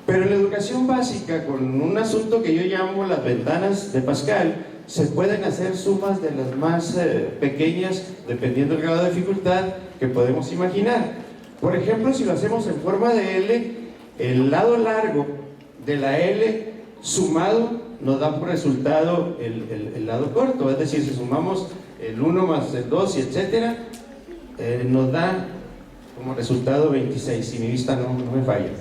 Pero en la educación básica, con un asunto que yo llamo las ventanas de Pascal, se pueden hacer sumas de las más pequeñas, dependiendo del grado de dificultad que podemos imaginar. Por ejemplo, si lo hacemos en forma de L, el lado largo de la L sumado nos da por resultado el lado corto, es decir, si sumamos el 1 más el 2 y etcétera, nos da como resultado 26, si mi vista no me falla.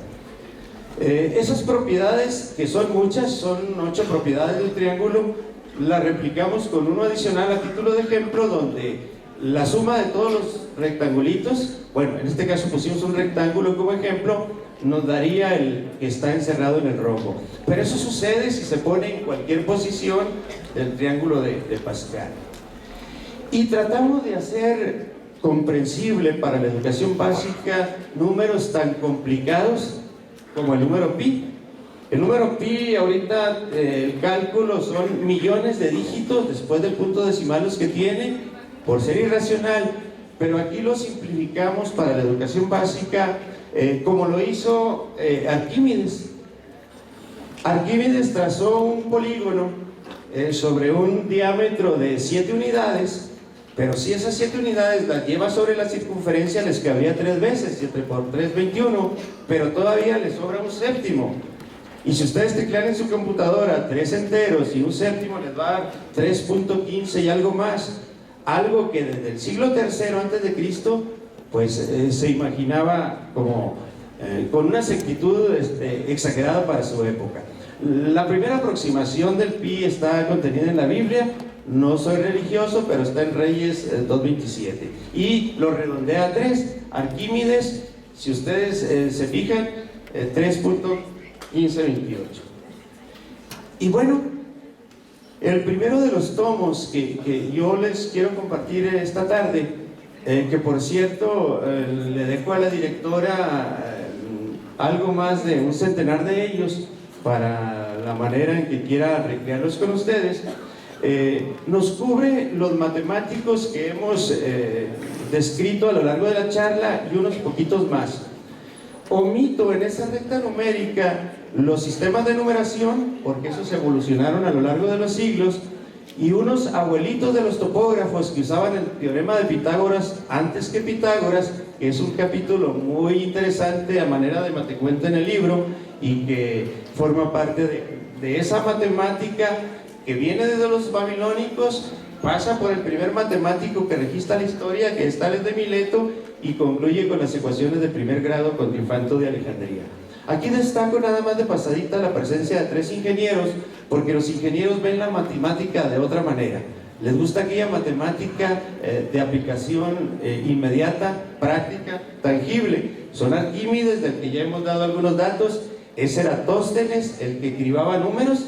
Esas propiedades, que son muchas, son 8 propiedades del triángulo, las replicamos con uno adicional a título de ejemplo, donde la suma de todos los rectangulitos, bueno, en este caso pusimos un rectángulo como ejemplo, nos daría el que está encerrado en el rojo. Pero eso sucede si se pone en cualquier posición del triángulo de Pascal. Y tratamos de hacer comprensible para la educación básica números tan complicados como el número pi. El número pi, ahorita el cálculo son millones de dígitos después del punto decimal los que tiene, por ser irracional, pero aquí lo simplificamos para la educación básica, como lo hizo Arquímedes. Arquímedes trazó un polígono sobre un diámetro de 7 unidades, pero si esas 7 unidades las lleva sobre la circunferencia, les cabría 3 veces, 7 por 3, 21, pero todavía les sobra un séptimo. Y si ustedes teclean en su computadora 3 enteros y un séptimo, les va a dar 3.15 y algo más, algo que desde el siglo III antes de Cristo pues se imaginaba como con una exactitud exagerada para su época. La primera aproximación del pi está contenida en la Biblia. No soy religioso, pero está en Reyes 2.27 y lo redondea a 3. Arquímedes, si ustedes se fijan, 3.1528. Y bueno, el primero de los tomos que yo les quiero compartir esta tarde, que por cierto le dejo a la directora algo más de un centenar de ellos para la manera en que quiera recrearlos con ustedes, nos cubre los matemáticos que hemos descrito a lo largo de la charla y unos poquitos más. Omito en esa recta numérica los sistemas de numeración, porque esos evolucionaron a lo largo de los siglos, y unos abuelitos de los topógrafos que usaban el teorema de Pitágoras antes que Pitágoras, que es un capítulo muy interesante a manera de matecuento en el libro y que forma parte de esa matemática que viene desde los babilónicos, pasa por el primer matemático que registra la historia, que es Tales de Mileto, y concluye con las ecuaciones de primer grado con Trifanto de Alejandría. Aquí destaco nada más de pasadita la presencia de 3 ingenieros, porque los ingenieros ven la matemática de otra manera. Les gusta aquella matemática de aplicación inmediata, práctica, tangible. Son Arquímedes, del que ya hemos dado algunos datos. Es Eratóstenes, el que cribaba números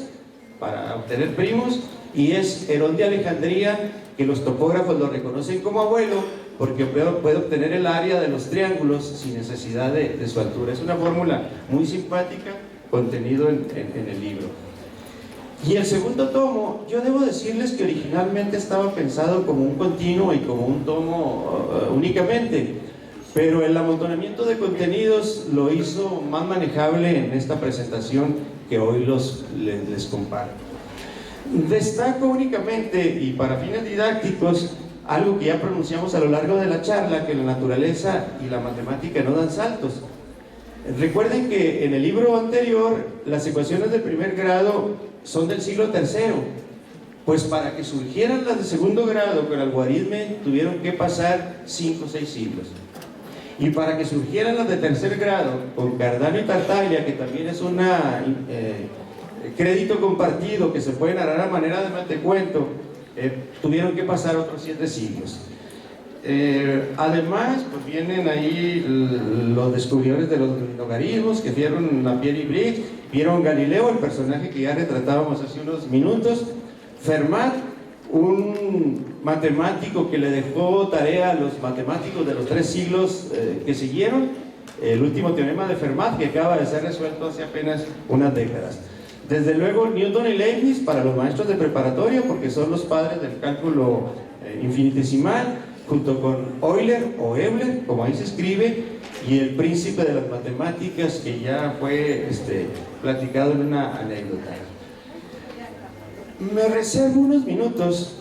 para obtener primos, y es Herón de Alejandría, que los topógrafos lo reconocen como abuelo, porque puede obtener el área de los triángulos sin necesidad de su altura. Es una fórmula muy simpática, contenido en el libro. Y el segundo tomo, yo debo decirles que originalmente estaba pensado como un continuo y como un tomo únicamente, pero el amontonamiento de contenidos lo hizo más manejable en esta presentación que hoy les comparto. Destaco únicamente, y para fines didácticos, algo que ya pronunciamos a lo largo de la charla, que la naturaleza y la matemática no dan saltos. Recuerden que en el libro anterior las ecuaciones de primer grado son del siglo III, pues para que surgieran las de segundo grado con algoritmo tuvieron que pasar 5 o 6 siglos, y para que surgieran las de tercer grado con Cardano y Tartaglia, que también es un crédito compartido que se puede narrar a manera de matecuento, tuvieron que pasar otros 7 siglos. Además, pues vienen ahí los descubridores de los logaritmos que vieron a Pierre y Briggs, vieron Galileo, el personaje que ya retratábamos hace unos minutos, Fermat, un matemático que le dejó tarea a los matemáticos de los 3 siglos que siguieron, el último teorema de Fermat, que acaba de ser resuelto hace apenas unas décadas. Desde luego Newton y Leibniz para los maestros de preparatoria, porque son los padres del cálculo infinitesimal, junto con Euler o Euler, como ahí se escribe, y el príncipe de las matemáticas, que ya fue platicado en una anécdota. Me reservo unos minutos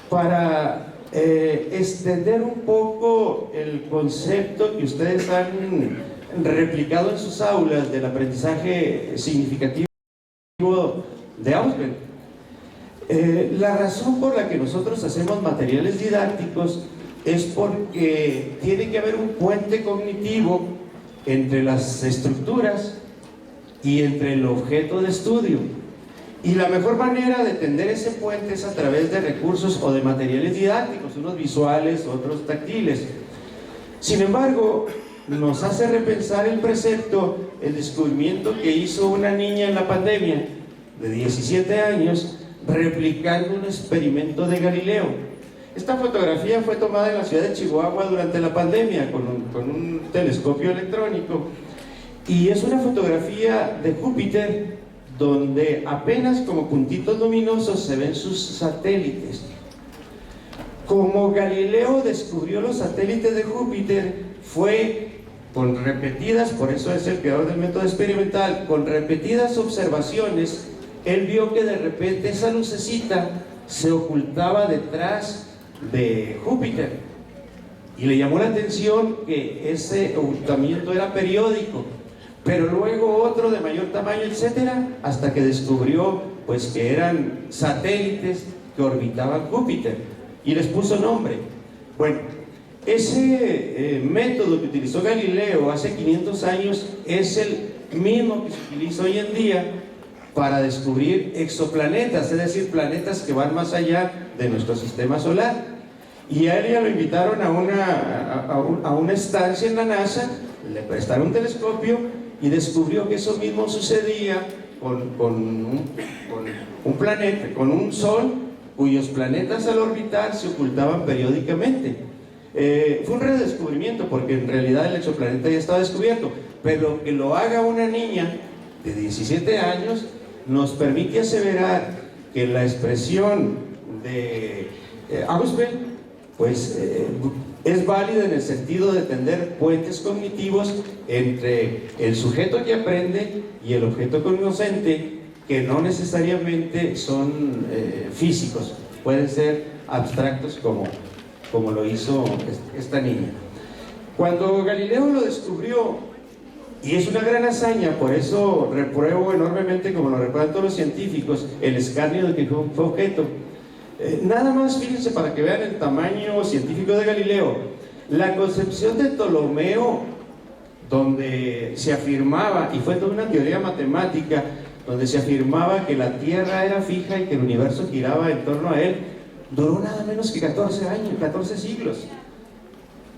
para extender un poco el concepto que ustedes han replicado en sus aulas del aprendizaje significativo de Ausubel. La razón por la que nosotros hacemos materiales didácticos es porque tiene que haber un puente cognitivo entre las estructuras y entre el objeto de estudio. Y la mejor manera de tender ese puente es a través de recursos o de materiales didácticos, unos visuales, otros táctiles. Sin embargo, nos hace repensar el precepto, el descubrimiento que hizo una niña en la pandemia de 17 años, replicando un experimento de Galileo. Esta fotografía fue tomada en la ciudad de Chihuahua durante la pandemia con un telescopio electrónico, y es una fotografía de Júpiter donde apenas como puntitos luminosos se ven sus satélites. Como Galileo descubrió los satélites de Júpiter, fue con repetidas, por eso es el creador del método experimental, con repetidas observaciones, él vio que de repente esa lucecita se ocultaba detrás de Júpiter, y le llamó la atención que ese ocultamiento era periódico, pero luego otro de mayor tamaño, etcétera, hasta que descubrió pues que eran satélites que orbitaban Júpiter y les puso nombre. Bueno, ese método que utilizó Galileo hace 500 años es el mismo que se utiliza hoy en día para descubrir exoplanetas, es decir, planetas que van más allá de nuestro sistema solar. Y a él ya lo invitaron a una estancia en la NASA, le prestaron un telescopio y descubrió que eso mismo sucedía con un planeta, con un sol cuyos planetas al orbitar se ocultaban periódicamente. Fue un redescubrimiento porque en realidad el exoplaneta ya estaba descubierto, pero que lo haga una niña de 17 años nos permite aseverar que la expresión de Ausubel pues es válida en el sentido de tender puentes cognitivos entre el sujeto que aprende y el objeto cognoscente, que no necesariamente son físicos, pueden ser abstractos como lo hizo esta niña. Cuando Galileo lo descubrió, y es una gran hazaña, por eso repruebo enormemente, como lo recuerdan todos los científicos, el escarnio de que fue objeto. Nada más, fíjense, para que vean el tamaño científico de Galileo, la concepción de Ptolomeo, donde se afirmaba, y fue toda una teoría matemática, donde se afirmaba que la Tierra era fija y que el universo giraba en torno a él, duró nada menos que 14 años, 14 siglos.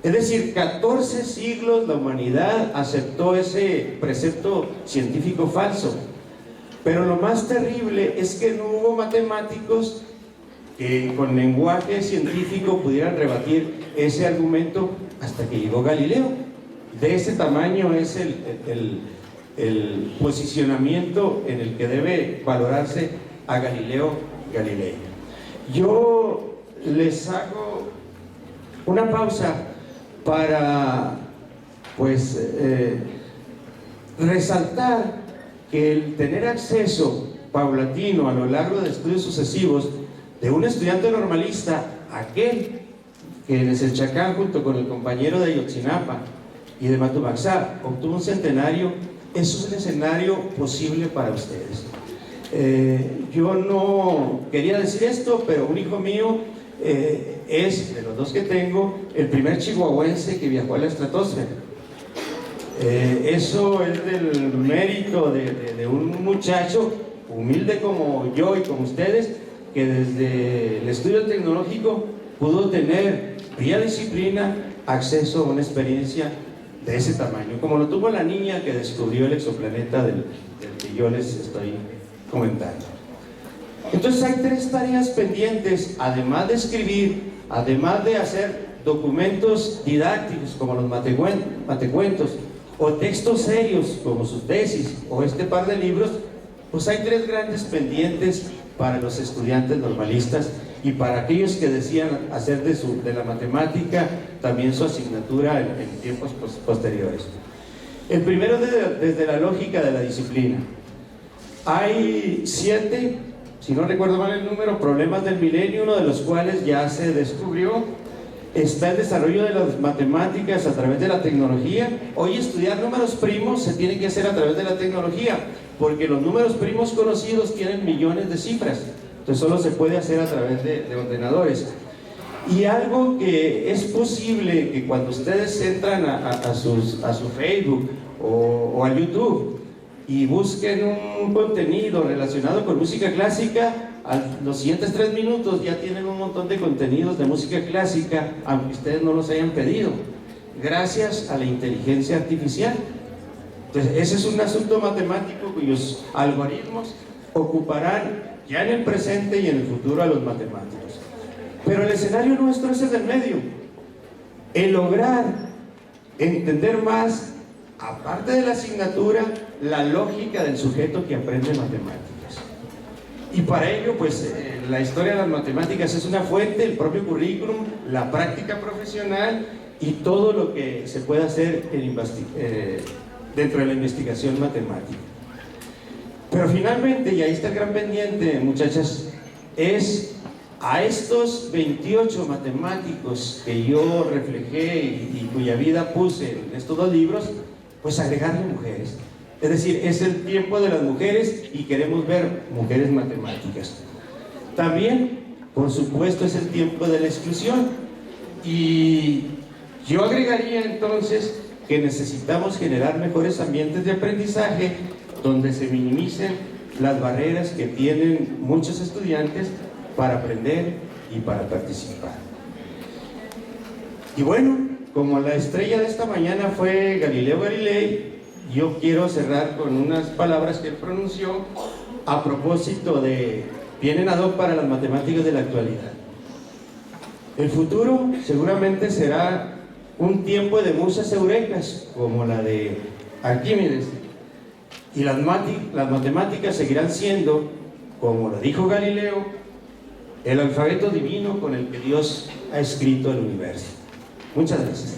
Es decir, 14 siglos la humanidad aceptó ese precepto científico falso. Pero lo más terrible es que no hubo matemáticos que con lenguaje científico pudieran rebatir ese argumento hasta que llegó Galileo. De ese tamaño es el posicionamiento en el que debe valorarse a Galileo Galilei. Yo les hago una pausa para pues resaltar que el tener acceso paulatino a lo largo de estudios sucesivos de un estudiante normalista, aquel que en el Chacán junto con el compañero de Ayotzinapa y de Matubaxá obtuvo un centenario, eso es un escenario posible para ustedes. Yo no quería decir esto, pero un hijo mío es, de los dos que tengo, el primer chihuahuense que viajó a la estratosfera. Eso es del mérito de un muchacho humilde como yo y como ustedes, que desde el estudio tecnológico pudo tener vía disciplina, acceso a una experiencia de ese tamaño, como lo tuvo la niña que descubrió el exoplaneta del que yo les estoy comentando. Entonces hay 3 tareas pendientes, además de escribir, además de hacer documentos didácticos como los matecuentos, o textos serios como sus tesis, o este par de libros. Pues hay 3 grandes pendientes para los estudiantes normalistas y para aquellos que decían hacer de la matemática también su asignatura en tiempos posteriores. El primero desde la lógica de la disciplina. Hay 7, si no recuerdo mal el número, problemas del milenio, uno de los cuales ya se descubrió. Está el desarrollo de las matemáticas a través de la tecnología. Hoy estudiar números primos se tiene que hacer a través de la tecnología, porque los números primos conocidos tienen millones de cifras, entonces solo se puede hacer a través de ordenadores. Y algo que es posible que cuando ustedes entran a su Facebook o a YouTube y busquen un contenido relacionado con música clásica, los siguientes 3 minutos ya tienen un montón de contenidos de música clásica, aunque ustedes no los hayan pedido, gracias a la inteligencia artificial. Entonces, ese es un asunto matemático cuyos algoritmos ocuparán ya en el presente y en el futuro a los matemáticos. Pero el escenario nuestro es el del medio. El lograr entender más, aparte de la asignatura, la lógica del sujeto que aprende matemáticas. Y para ello, pues, la historia de las matemáticas es una fuente, el propio currículum, la práctica profesional y todo lo que se puede hacer dentro de la investigación matemática. Pero finalmente, y ahí está el gran pendiente, muchachas, es a estos 28 matemáticos que yo reflejé y cuya vida puse en estos 2 libros, pues agregarle mujeres. Es decir, es el tiempo de las mujeres y queremos ver mujeres matemáticas. También, por supuesto, es el tiempo de la exclusión. Y yo agregaría entonces que necesitamos generar mejores ambientes de aprendizaje donde se minimicen las barreras que tienen muchos estudiantes para aprender y para participar. Y bueno, como la estrella de esta mañana fue Galileo Galilei, yo quiero cerrar con unas palabras que él pronunció a propósito de, vienen ad hoc para las matemáticas de la actualidad. El futuro seguramente será un tiempo de musas eurecas, como la de Arquímedes, y las matemáticas seguirán siendo, como lo dijo Galileo, el alfabeto divino con el que Dios ha escrito el universo. Muchas gracias.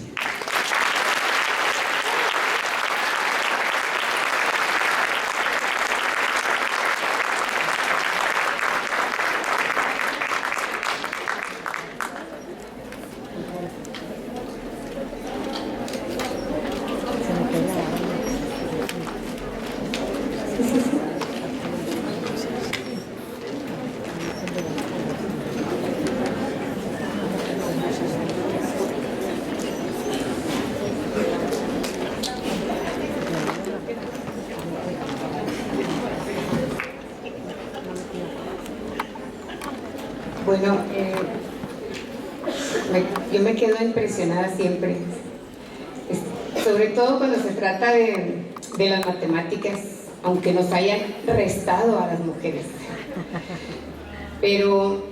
Bueno, yo me quedo impresionada siempre, sobre todo cuando se trata de las matemáticas, aunque nos hayan restado a las mujeres. Pero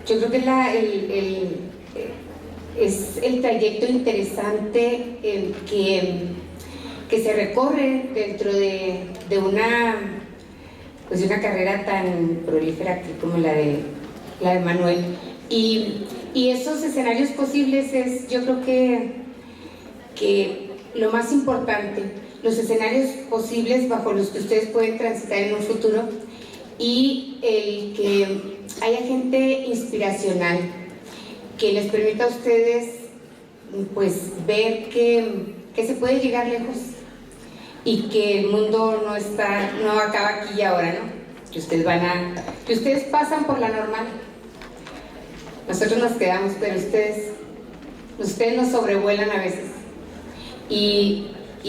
yo creo que es el trayecto interesante que se recorre dentro de una carrera tan prolífera como la de Manuel. Y esos escenarios posibles yo creo que lo más importante, los escenarios posibles bajo los que ustedes pueden transitar en un futuro, y el que haya gente inspiracional que les permita a ustedes pues ver que se puede llegar lejos y que el mundo no acaba aquí y ahora, ¿no? Que ustedes pasan por la normal. Nosotros nos quedamos, pero ustedes nos sobrevuelan a veces. Y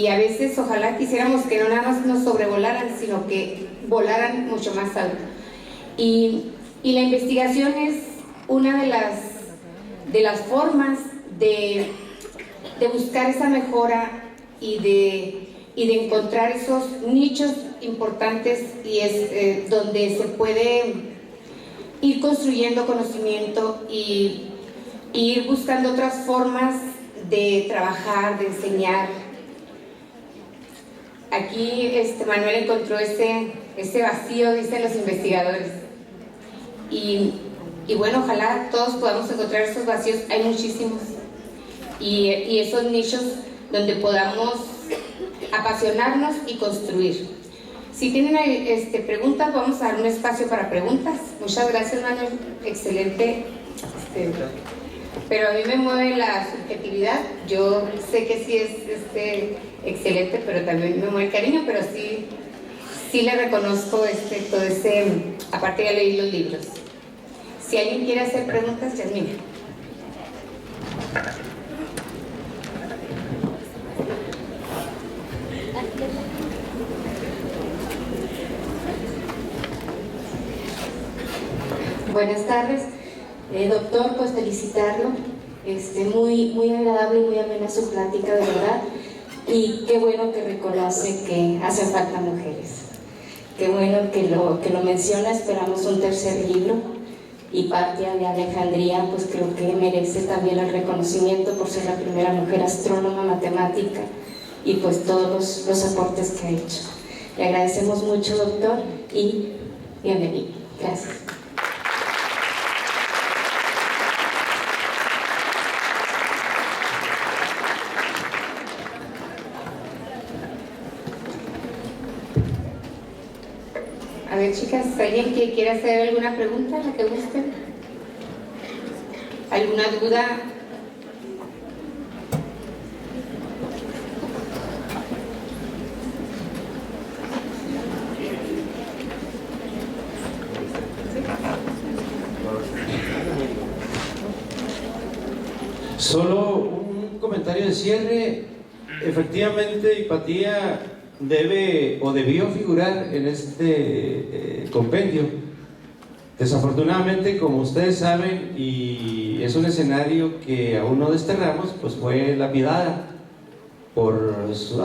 a veces ojalá quisiéramos que no nada más nos sobrevolaran, sino que volaran mucho más alto. Y la investigación es una las formas de buscar esa mejora y de encontrar esos nichos importantes, y es donde se puede ir construyendo conocimiento y ir buscando otras formas de trabajar, de enseñar. Aquí Manuel encontró ese vacío, dicen los investigadores, y bueno, ojalá todos podamos encontrar esos vacíos. Hay muchísimos, y esos nichos donde podamos apasionarnos y construir. Si tienen preguntas, vamos a dar un espacio para preguntas. Muchas gracias, Manuel, excelente. Pero a mí me mueve la subjetividad. Yo sé que sí es excelente, pero también me mueve el cariño, pero sí le reconozco todo ese, aparte ya leí los libros. Si alguien quiere hacer preguntas, Yasmina. Buenas tardes, doctor, pues felicitarlo, muy agradable y muy amena su plática, de verdad, y qué bueno que reconoce que hacen falta mujeres, qué bueno que lo menciona. Esperamos un tercer libro, y Partia de Alejandría pues creo que merece también el reconocimiento por ser la primera mujer astrónoma matemática y pues todos los aportes que ha hecho. Le agradecemos mucho, doctor, y bienvenido. Gracias. A ver, chicas, ¿alguien que quiera hacer alguna pregunta, la que gusten? ¿Alguna duda? Solo un comentario de cierre. Efectivamente, Hipatía debe o debió figurar en este compendio. Desafortunadamente, como ustedes saben, y es un escenario que aún no desterramos, pues fue lapidada por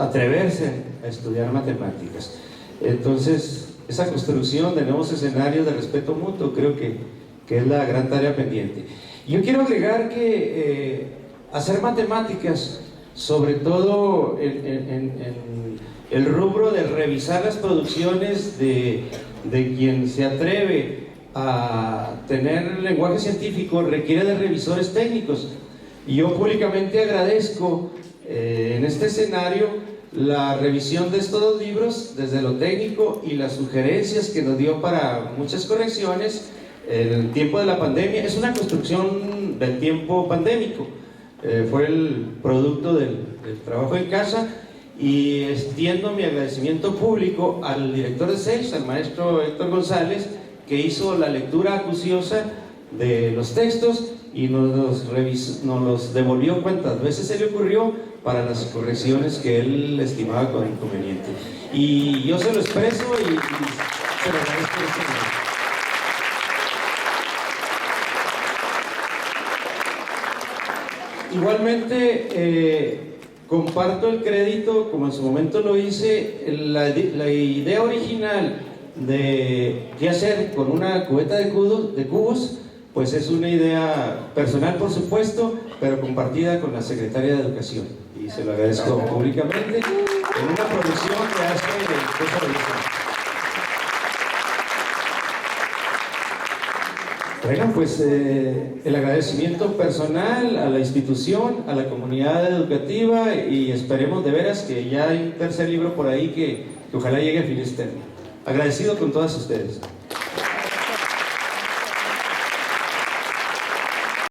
atreverse a estudiar matemáticas. Entonces, esa construcción de nuevos escenarios de respeto mutuo creo que es la gran tarea pendiente. Yo quiero agregar que hacer matemáticas, sobre todo en el rubro de revisar las producciones de quien se atreve a tener lenguaje científico, requiere de revisores técnicos. Y yo públicamente agradezco en este escenario la revisión de estos dos libros desde lo técnico y las sugerencias que nos dio para muchas correcciones en el tiempo de la pandemia. Es una construcción del tiempo pandémico, fue el producto del trabajo en casa, y extiendo mi agradecimiento público al director de CEIS, al maestro Héctor González, que hizo la lectura acuciosa de los textos y nos los devolvió cuantas veces se le ocurrió para las correcciones que él estimaba conveniente. Y yo se lo expreso y se lo agradezco. Igualmente, comparto el crédito, como en su momento lo hice, la idea original de qué hacer con una cubeta de cubos, pues es una idea personal, por supuesto, pero compartida con la Secretaria de Educación, y se lo agradezco públicamente, en una producción que hace cosa de eso. Bueno, pues el agradecimiento personal a la institución, a la comunidad educativa, y esperemos de veras que ya hay un tercer libro por ahí que ojalá llegue a fin de este año. Agradecido con todas ustedes.